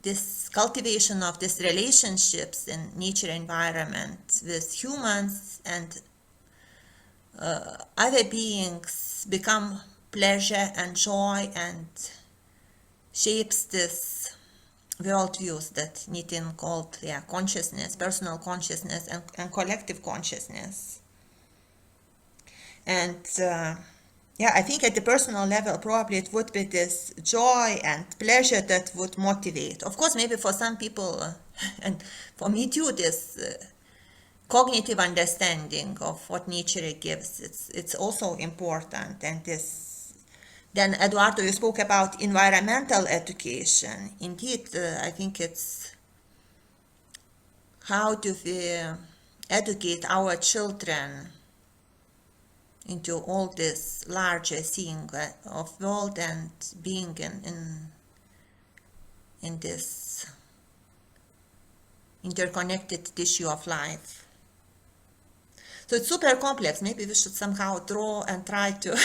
this cultivation of these relationships in nature environment with humans and other beings become pleasure and joy and shapes this worldviews that Nitin called, yeah, consciousness, personal consciousness and collective consciousness. And Yeah, I think at the personal level, probably it would be this joy and pleasure that would motivate. Of course, maybe for some people, and for me too, this cognitive understanding of what nature gives, it's also important. And this, then Eduardo, you spoke about environmental education. Indeed, I think it's how do we educate our children into all this larger seeing of world and being in this interconnected tissue of life. So it's super complex. Maybe we should somehow draw and try to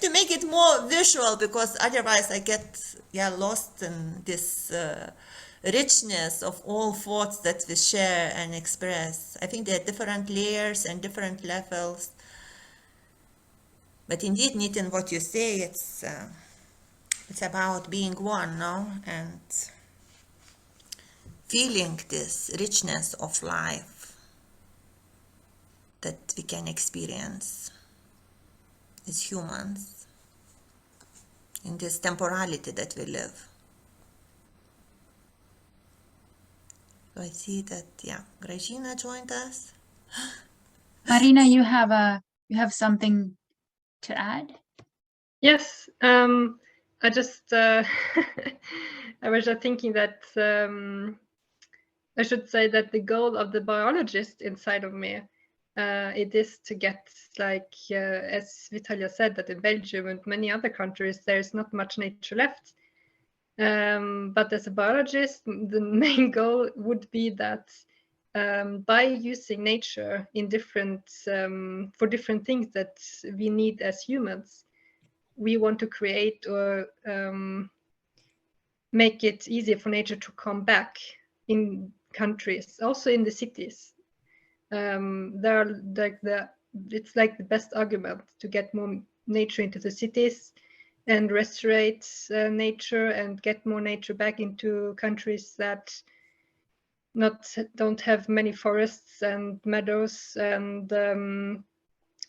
to make it more visual, because otherwise I get lost in this richness of all thoughts that we share and express. I think there are different layers and different levels. But indeed, Nitin, what you say, it's about being one, no? And feeling this richness of life that we can experience as humans in this temporality that we live. So I see that, Gražina joined us. Marina, you have something to add? Yes, I just I was just thinking that I should say that the goal of the biologist inside of me, it is to get, like as Vitalia said, that in Belgium and many other countries there is not much nature left. But as a biologist, the main goal would be that by using nature in different for different things that we need as humans, we want to create or make it easier for nature to come back in countries, also in the cities. There are it's like the best argument to get more nature into the cities and restore nature and get more nature back into countries that don't have many forests and meadows and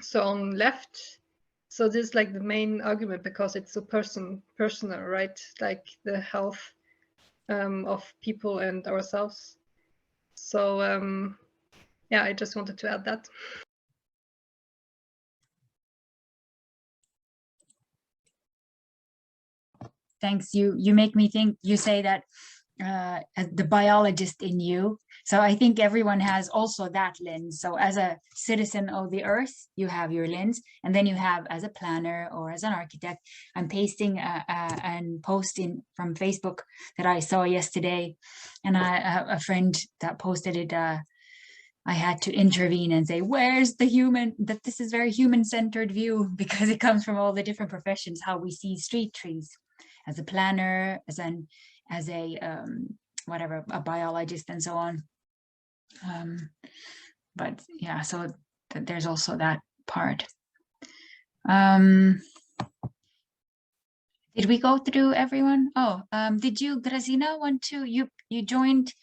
so on left. So this is like the main argument, because it's so personal, right? Like the health of people and ourselves. So I just wanted to add that. Thanks. You make me think. You say that the biologist in you. So I think everyone has also that lens. So as a citizen of the earth, you have your lens, and then you have as a planner or as an architect. I'm pasting and posting from Facebook that I saw yesterday, and a friend that posted it. I had to intervene and say, where's the human, that this is very human-centered view, because it comes from all the different professions, how we see street trees. As a planner, as a whatever, a biologist and so on. But yeah, so there's also that part. Did we go through everyone? Oh, did you, Gražina, want to, you joined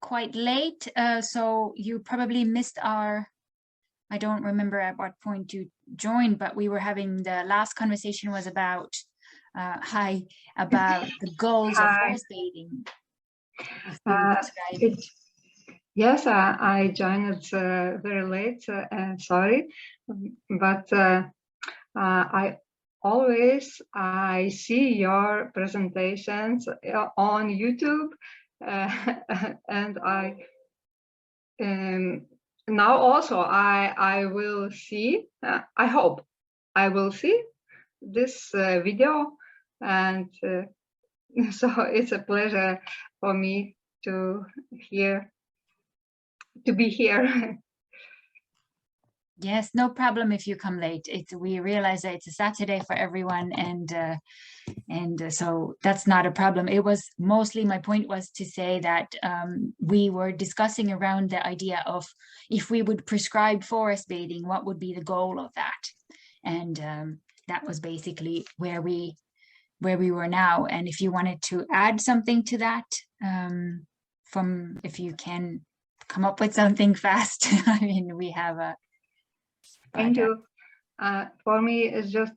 quite late, so you probably missed our, I don't remember at what point you joined, but we were having, the last conversation was about about the goals of forest bathing. Yes, I joined very late, sorry, but I see your presentations on YouTube, and now also I will see, I hope I will see this video, and so it's a pleasure for me to be here. Yes, no problem if you come late. We realize that it's a Saturday for everyone, and so that's not a problem. It was mostly, my point was to say that we were discussing around the idea of, if we would prescribe forest bathing, what would be the goal of that? And that was basically where we were now. And if you wanted to add something to that, if you can come up with something fast, I mean, we have a. Thank you. for me it's just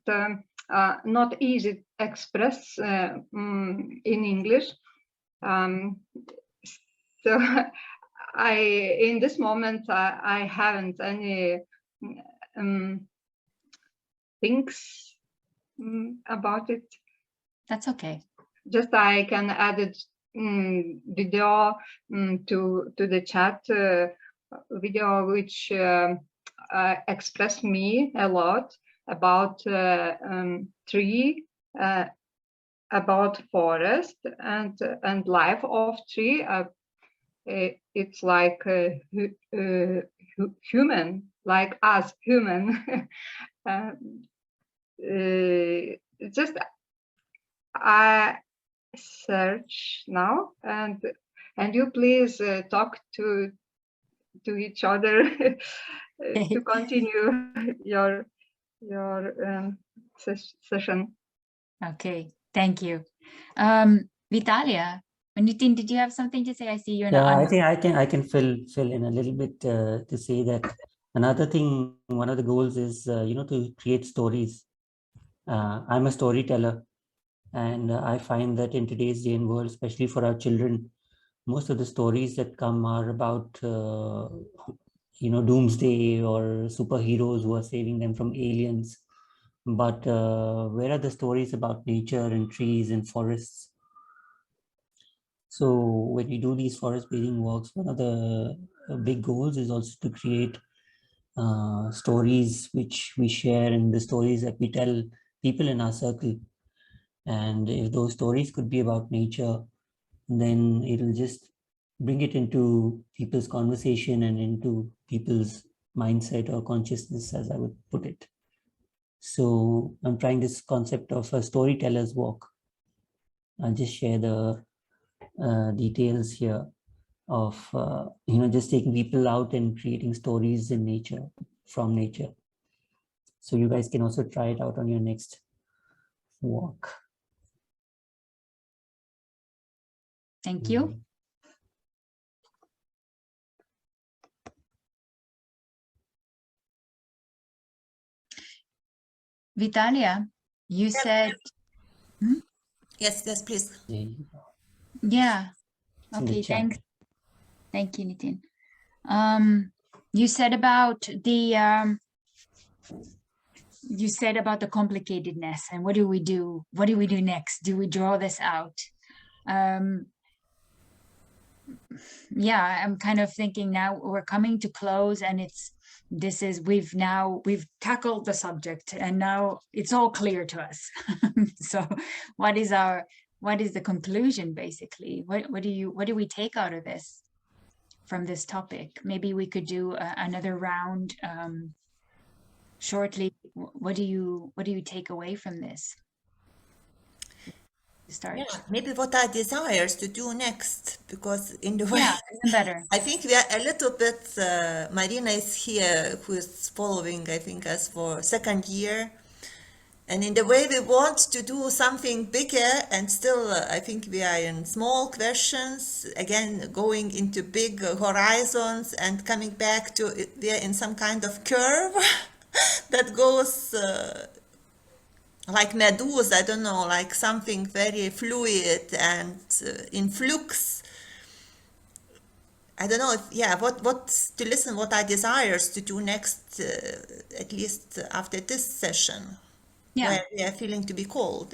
not easy to express in English. So in this moment, I haven't any things about it. That's okay. Just I can add it video to the chat video, which expressed me a lot about tree, about forest and life of tree. It's like human, like us human. Just I search now, and you please talk to each other to continue your session. Okay, thank you. Vitalia, Nitin, did you have something to say? I see you're Yeah, not. I think I can fill in a little bit to say that another thing, one of the goals is to create stories. I'm a storyteller, and I find that in today's day and world, especially for our children, most of the stories that come are about doomsday or superheroes who are saving them from aliens. But where are the stories about nature and trees and forests? So when we do these forest bathing walks, one of the big goals is also to create stories which we share, and the stories that we tell people in our circle. And if those stories could be about nature, then it'll just bring it into people's conversation and into people's mindset or consciousness, as I would put it. So I'm trying this concept of a storyteller's walk. I'll just share the details here of just taking people out and creating stories in nature, from nature. So you guys can also try it out on your next walk. Thank you. Vitalia, you said. Yes, please. Yeah. Okay, thanks. Thank you, Nitin. You said about the complicatedness and what do we do? What do we do next? Do we draw this out? Yeah, I'm kind of thinking now we're coming to close, and we've tackled the subject, and now it's all clear to us. So what is the conclusion, basically? What do we take out of this, from this topic? Maybe we could do another round shortly. What do you take away from this? Start. Yeah, maybe what are desires to do next, because in the way, yeah, even better. I think we are a little bit, Marina is here, who is following, I think, us for second year. And in the way we want to do something bigger, and still, I think we are in small questions, again, going into big horizons and coming back to, we are in some kind of curve that goes like Medusa, I don't know, like something very fluid and in flux. I don't know if, what to listen, what are desires to do next, at least after this session, where we are feeling to be called,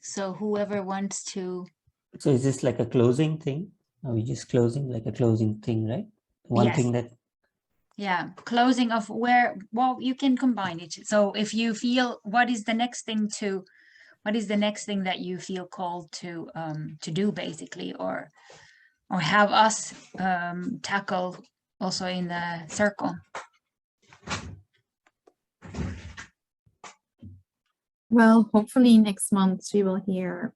So whoever wants to. So is this like a closing thing? Are we just closing, like a closing thing, right? One thing that. Yeah, closing of where, well, you can combine it. So if you feel, what is the next thing that you feel called to do, basically, or have us tackle also in the circle? Well, hopefully next month we will hear,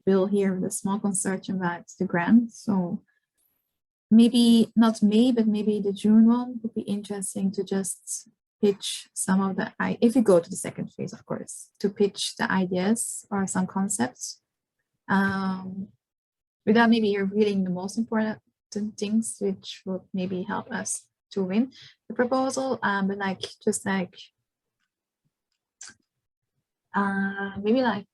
we'll hear the small consortium about the grant. So maybe not May, but maybe the June one would be interesting to just pitch some of the, if you go to the second phase, of course, to pitch the ideas or some concepts without maybe revealing the most important things, which would maybe help us to win the proposal, but like just like maybe like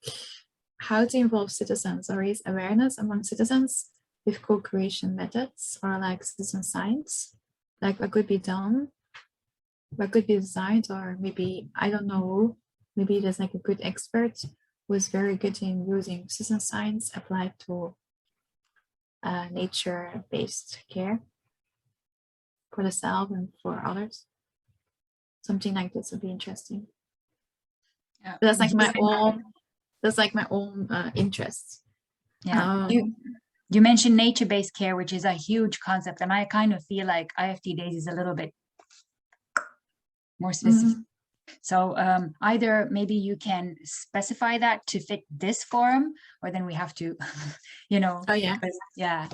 how to involve citizens or raise awareness among citizens with co-creation methods, or like citizen science, like what could be done, what could be designed, or maybe, I don't know, maybe there's like a good expert who is very good in using citizen science applied to nature-based care for the self and for others. Something like this would be interesting. But that's like my own. That's like my own interest. Yeah, you mentioned nature-based care, which is a huge concept, and I kind of feel like IFTDays is a little bit more specific. So either maybe you can specify that to fit this forum, or then we have to, you know. Oh yeah. Yeah,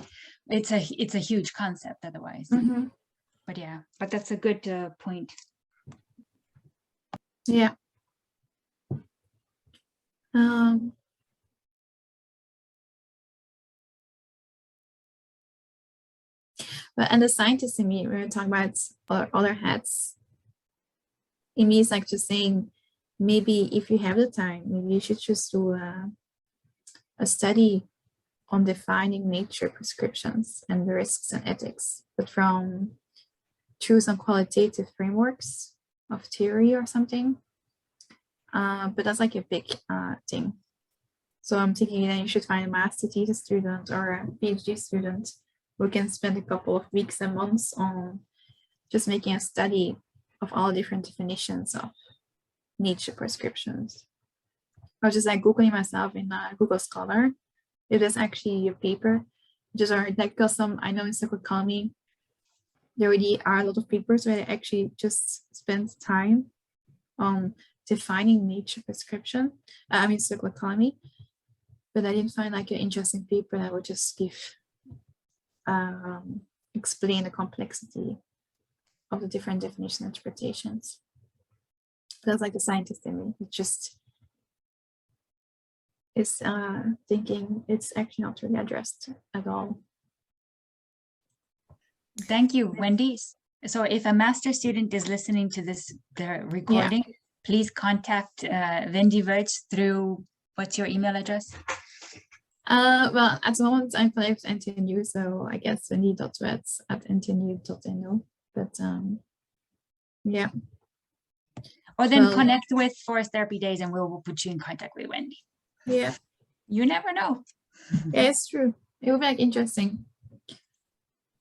it's a huge concept otherwise. But yeah, but that's a good point. Yeah. And the scientist in me, we're talking about other hats. In me, it's like just saying, maybe if you have the time, maybe you should just do a study on defining nature prescriptions and the risks and ethics, but through some qualitative frameworks of theory or something. But that's like a big thing. So I'm thinking that you should find a master thesis student or a PhD student who can spend a couple of weeks and months on just making a study of all different definitions of nature prescriptions. I was just like Googling myself in Google Scholar. It is actually a paper, just like, because I know in psychoeconomy, there already are a lot of papers where they actually just spend time on defining nature prescription. I mean, psychoeconomy, but I didn't find like an interesting paper that would just explain the complexity of the different definition interpretations. That's like the scientist in me. It just is thinking it's actually not really addressed at all. Thank you, Wendy. So if a master student is listening to the recording, please contact Wendy Wirtz through, what's your email address? Well, at the moment I'm playing with NTNU, so I guess wendy.wirtz@ntnu.no. But yeah. Or then connect with Forest Therapy Days and we'll put you in contact with Wendy. Yeah. You never know. Yeah, it's true. It would be like interesting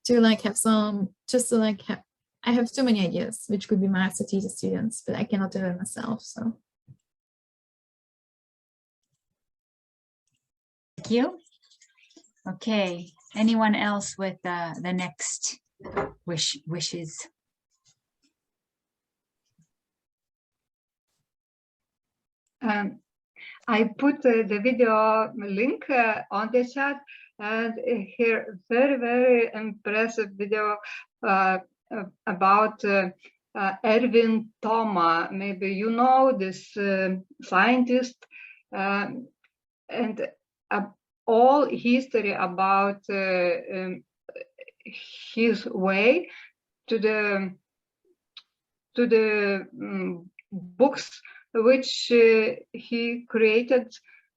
to like have some, just to like have, I have too many ideas which could be master thesis students, but I cannot do it myself, so. Thank you. Okay, anyone else with the next wishes? I put the video link on the chat, and here very, very impressive video about Erwin Thoma. Maybe you know this scientist, and all history about his way to the books which he created,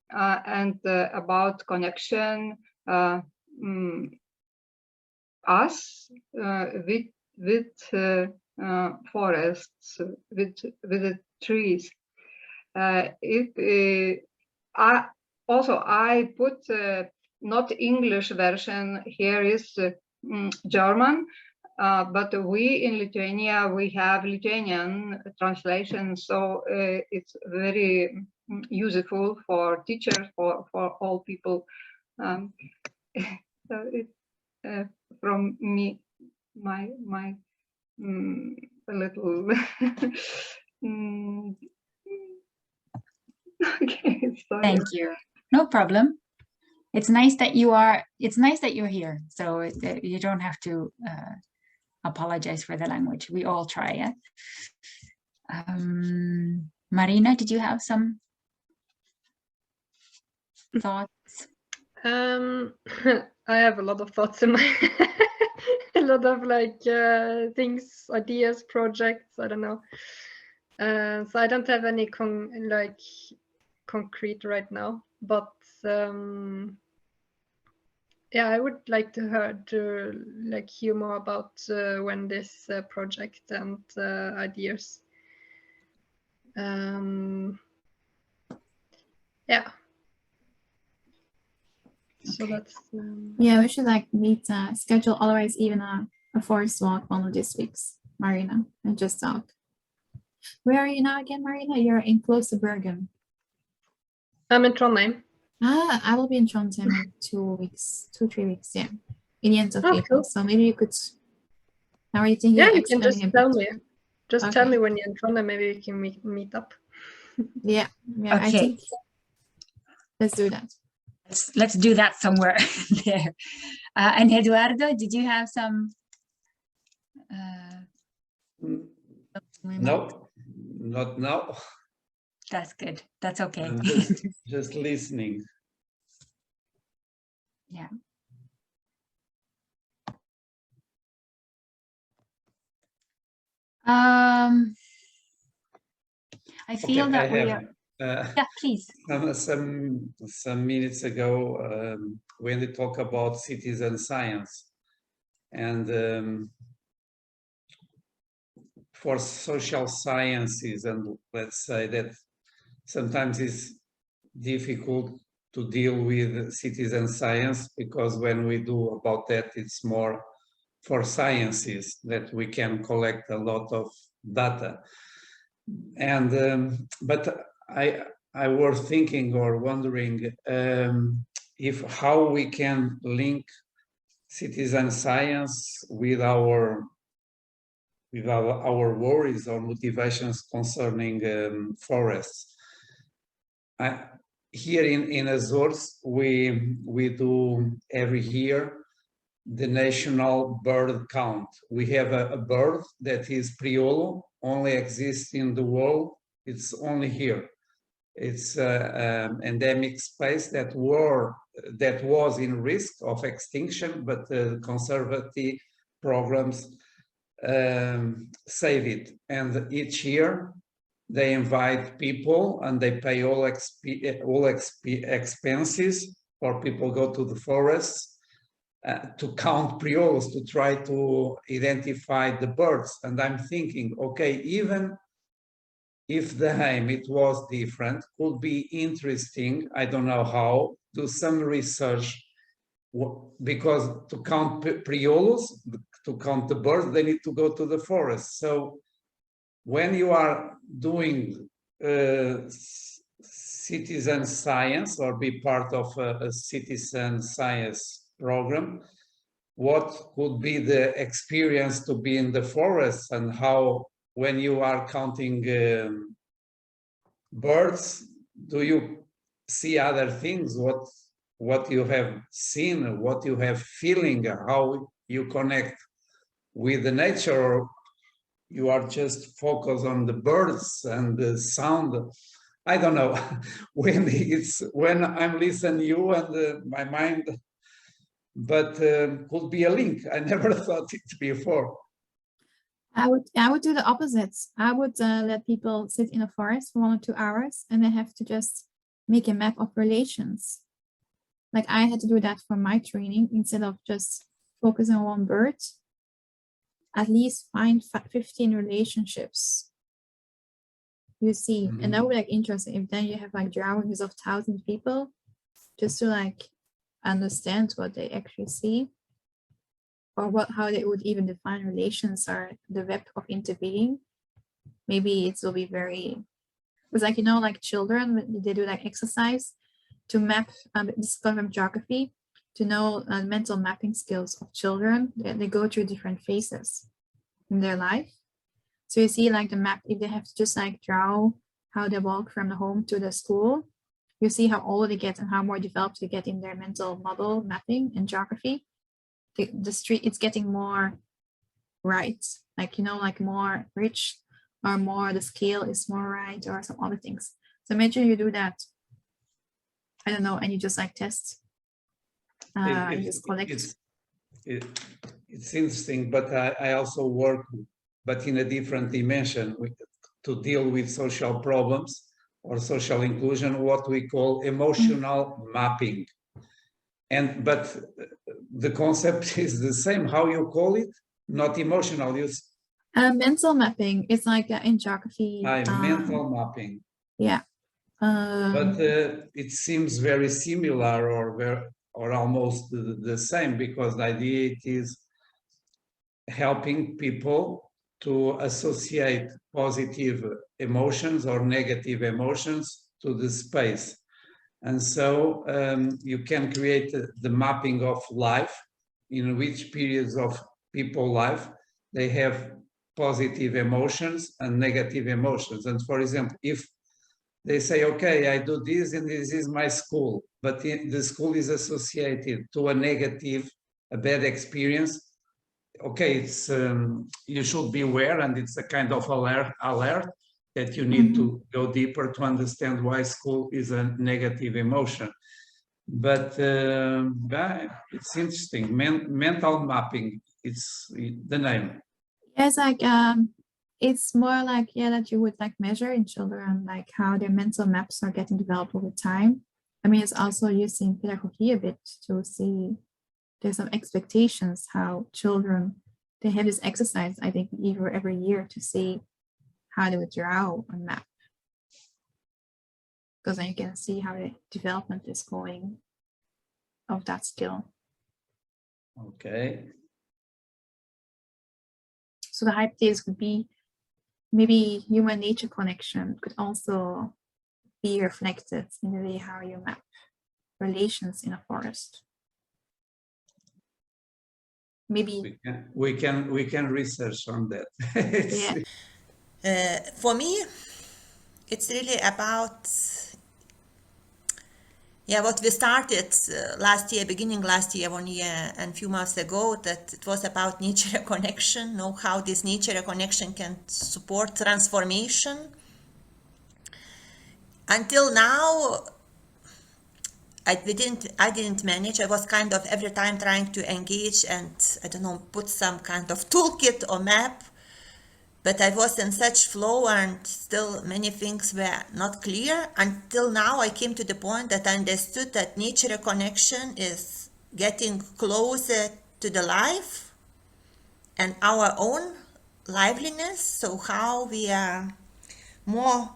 and about connection us with forests, with the trees. I put not English version. Here is German. But we in Lithuania, we have Lithuanian translation, so it's very useful for teachers, for all people. So it's from me, my little. Okay, sorry. Thank you. No problem. It's nice that you are. It's nice that you're here. So you don't have to apologize for the language. We all try it. Marina, did you have some thoughts? I have a lot of thoughts in my a lot of like things, ideas, projects. I don't know. So I don't have any concrete right now, but yeah, I would like to hear more about when this project and ideas. Yeah. So Okay. that's Yeah, we should like meet, schedule otherwise even a forest walk one of these weeks, Marina, and just talk. Where are you now again, Marina? You're in close to Bergen. I'm in Trondheim. Ah, I will be in Trondheim in 2 weeks, 3 weeks, yeah, in the end of Oh, April. cool. So maybe you could. Now are you thinking Yeah, of you can just expanding a tell bit? me. Just tell me when you're in Trondheim. Maybe we can meet up. Yeah, yeah. I Okay. think let's do that. Let's do that somewhere there. And Eduardo, did you have some? No, not now. That's good. That's okay. I'm just listening. Yeah. I feel that we are. Yeah, please. Some minutes ago, when they talk about citizen science, and for social sciences, and let's say that sometimes it's difficult to deal with citizen science, because when we do about that, it's more for sciences that we can collect a lot of data. And but I was thinking or wondering if how we can link citizen science with our worries or motivations concerning forests. Here in Azores, we do every year the national bird count. We have a bird that is Priolo, only exists in the world. It's only here. It's an endemic space that was in risk of extinction, but conservative programs save it. And each year they invite people and they pay all expenses for people go to the forests to count prioles, to try to identify the birds. And I'm thinking, okay, even if the aim it was different, could be interesting, I don't know how, do some research, because to count prioles, to count the birds, they need to go to the forest. So when you are doing citizen science or be part of a citizen science program, what could be the experience to be in the forest, and how, when you are counting birds, do you see other things? What you have seen, what you have feeling, how you connect with the nature, or you are just focused on the birds and the sound? I don't know. when I'm listening to you and my mind, but could be a link. I never thought it before. I would do the opposite. I would let people sit in a forest for 1 or 2 hours, and they have to just make a map of relations. Like I had to do that for my training. Instead of just focusing on one bird, at least find 15 relationships. You see, and that would be like interesting if then you have like drawings of 1,000 people, just to like understand what they actually see, or how they would even define relations or the web of interbeing. Maybe it will be very, it's like, like children, they do like exercise to map, discover geography, to know mental mapping skills of children. They go through different phases in their life. So you see like the map, if they have to just like draw how they walk from the home to the school, you see how old they get and how more developed they get in their mental model mapping and geography. The street, it's getting more right, like, like more rich, or more, the scale is more right, or some other things. So imagine you do that, I don't know, and you just like test his collection. It's interesting, but I also work, but in a different dimension, to deal with social problems or social inclusion, what we call emotional mapping. But the concept is the same. How you call it? Not emotional. Mental mapping is like in geography. Mental mapping. Yeah. But it seems very similar or almost the same, because the idea is helping people to associate positive emotions or negative emotions to the space. And so you can create the mapping of life, in which periods of people's life they have positive emotions and negative emotions. And for example, if they say, okay, I do this and this is my school, but the school is associated to a negative, a bad experience, okay, it's you should be aware, and it's a kind of alert that you need to go deeper to understand why school is a negative emotion. But it's interesting. Mental mapping, it's the name. Yes, like it's more like, yeah, that you would like measure in children, like how their mental maps are getting developed over time. I mean, it's also using pedagogy a bit to see there's some expectations how children, they have this exercise, I think, either every year to see how they would draw a map. Because then you can see how the development is going of that skill. Okay. So the hypothesis could be maybe human-nature connection could also be reflected in the way how you map relations in a forest. Maybe we can research on that. Yeah. For me, it's really about what we started last year, beginning last year, 1 year and a few months ago, that it was about nature connection, know how this nature connection can support transformation. Until now, I didn't manage. I was kind of every time trying to engage and, I don't know, put some kind of toolkit or map, but I was in such flow and still many things were not clear. Until now, I came to the point that I understood that nature connection is getting closer to the life and our own liveliness. So how we are more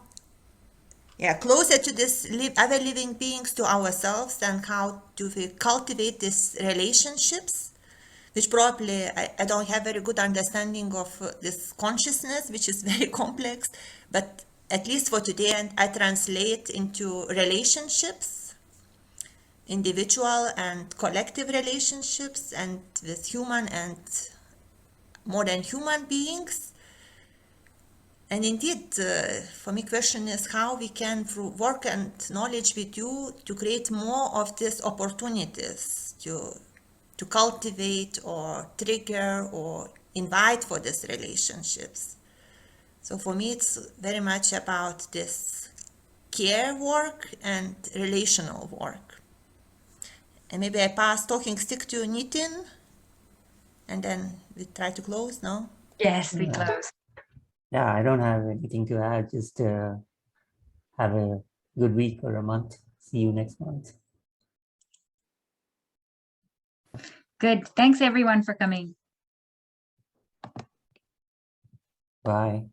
closer to this other living beings, to ourselves, and how do we cultivate these relationships, which probably I don't have very good understanding of this consciousness, which is very complex, but at least for today, I translate into relationships, individual and collective relationships, and with human and more than human beings. And indeed, for me, question is how we can, through work and knowledge with you, to create more of these opportunities to cultivate or trigger or invite for these relationships. So for me, it's very much about this care work and relational work. And maybe I pass talking stick to Nitin, and then we try to close, no? Yes, we close. Yeah, I don't have anything to add. Just have a good week or a month. See you next month. Good. Thanks everyone for coming. Bye.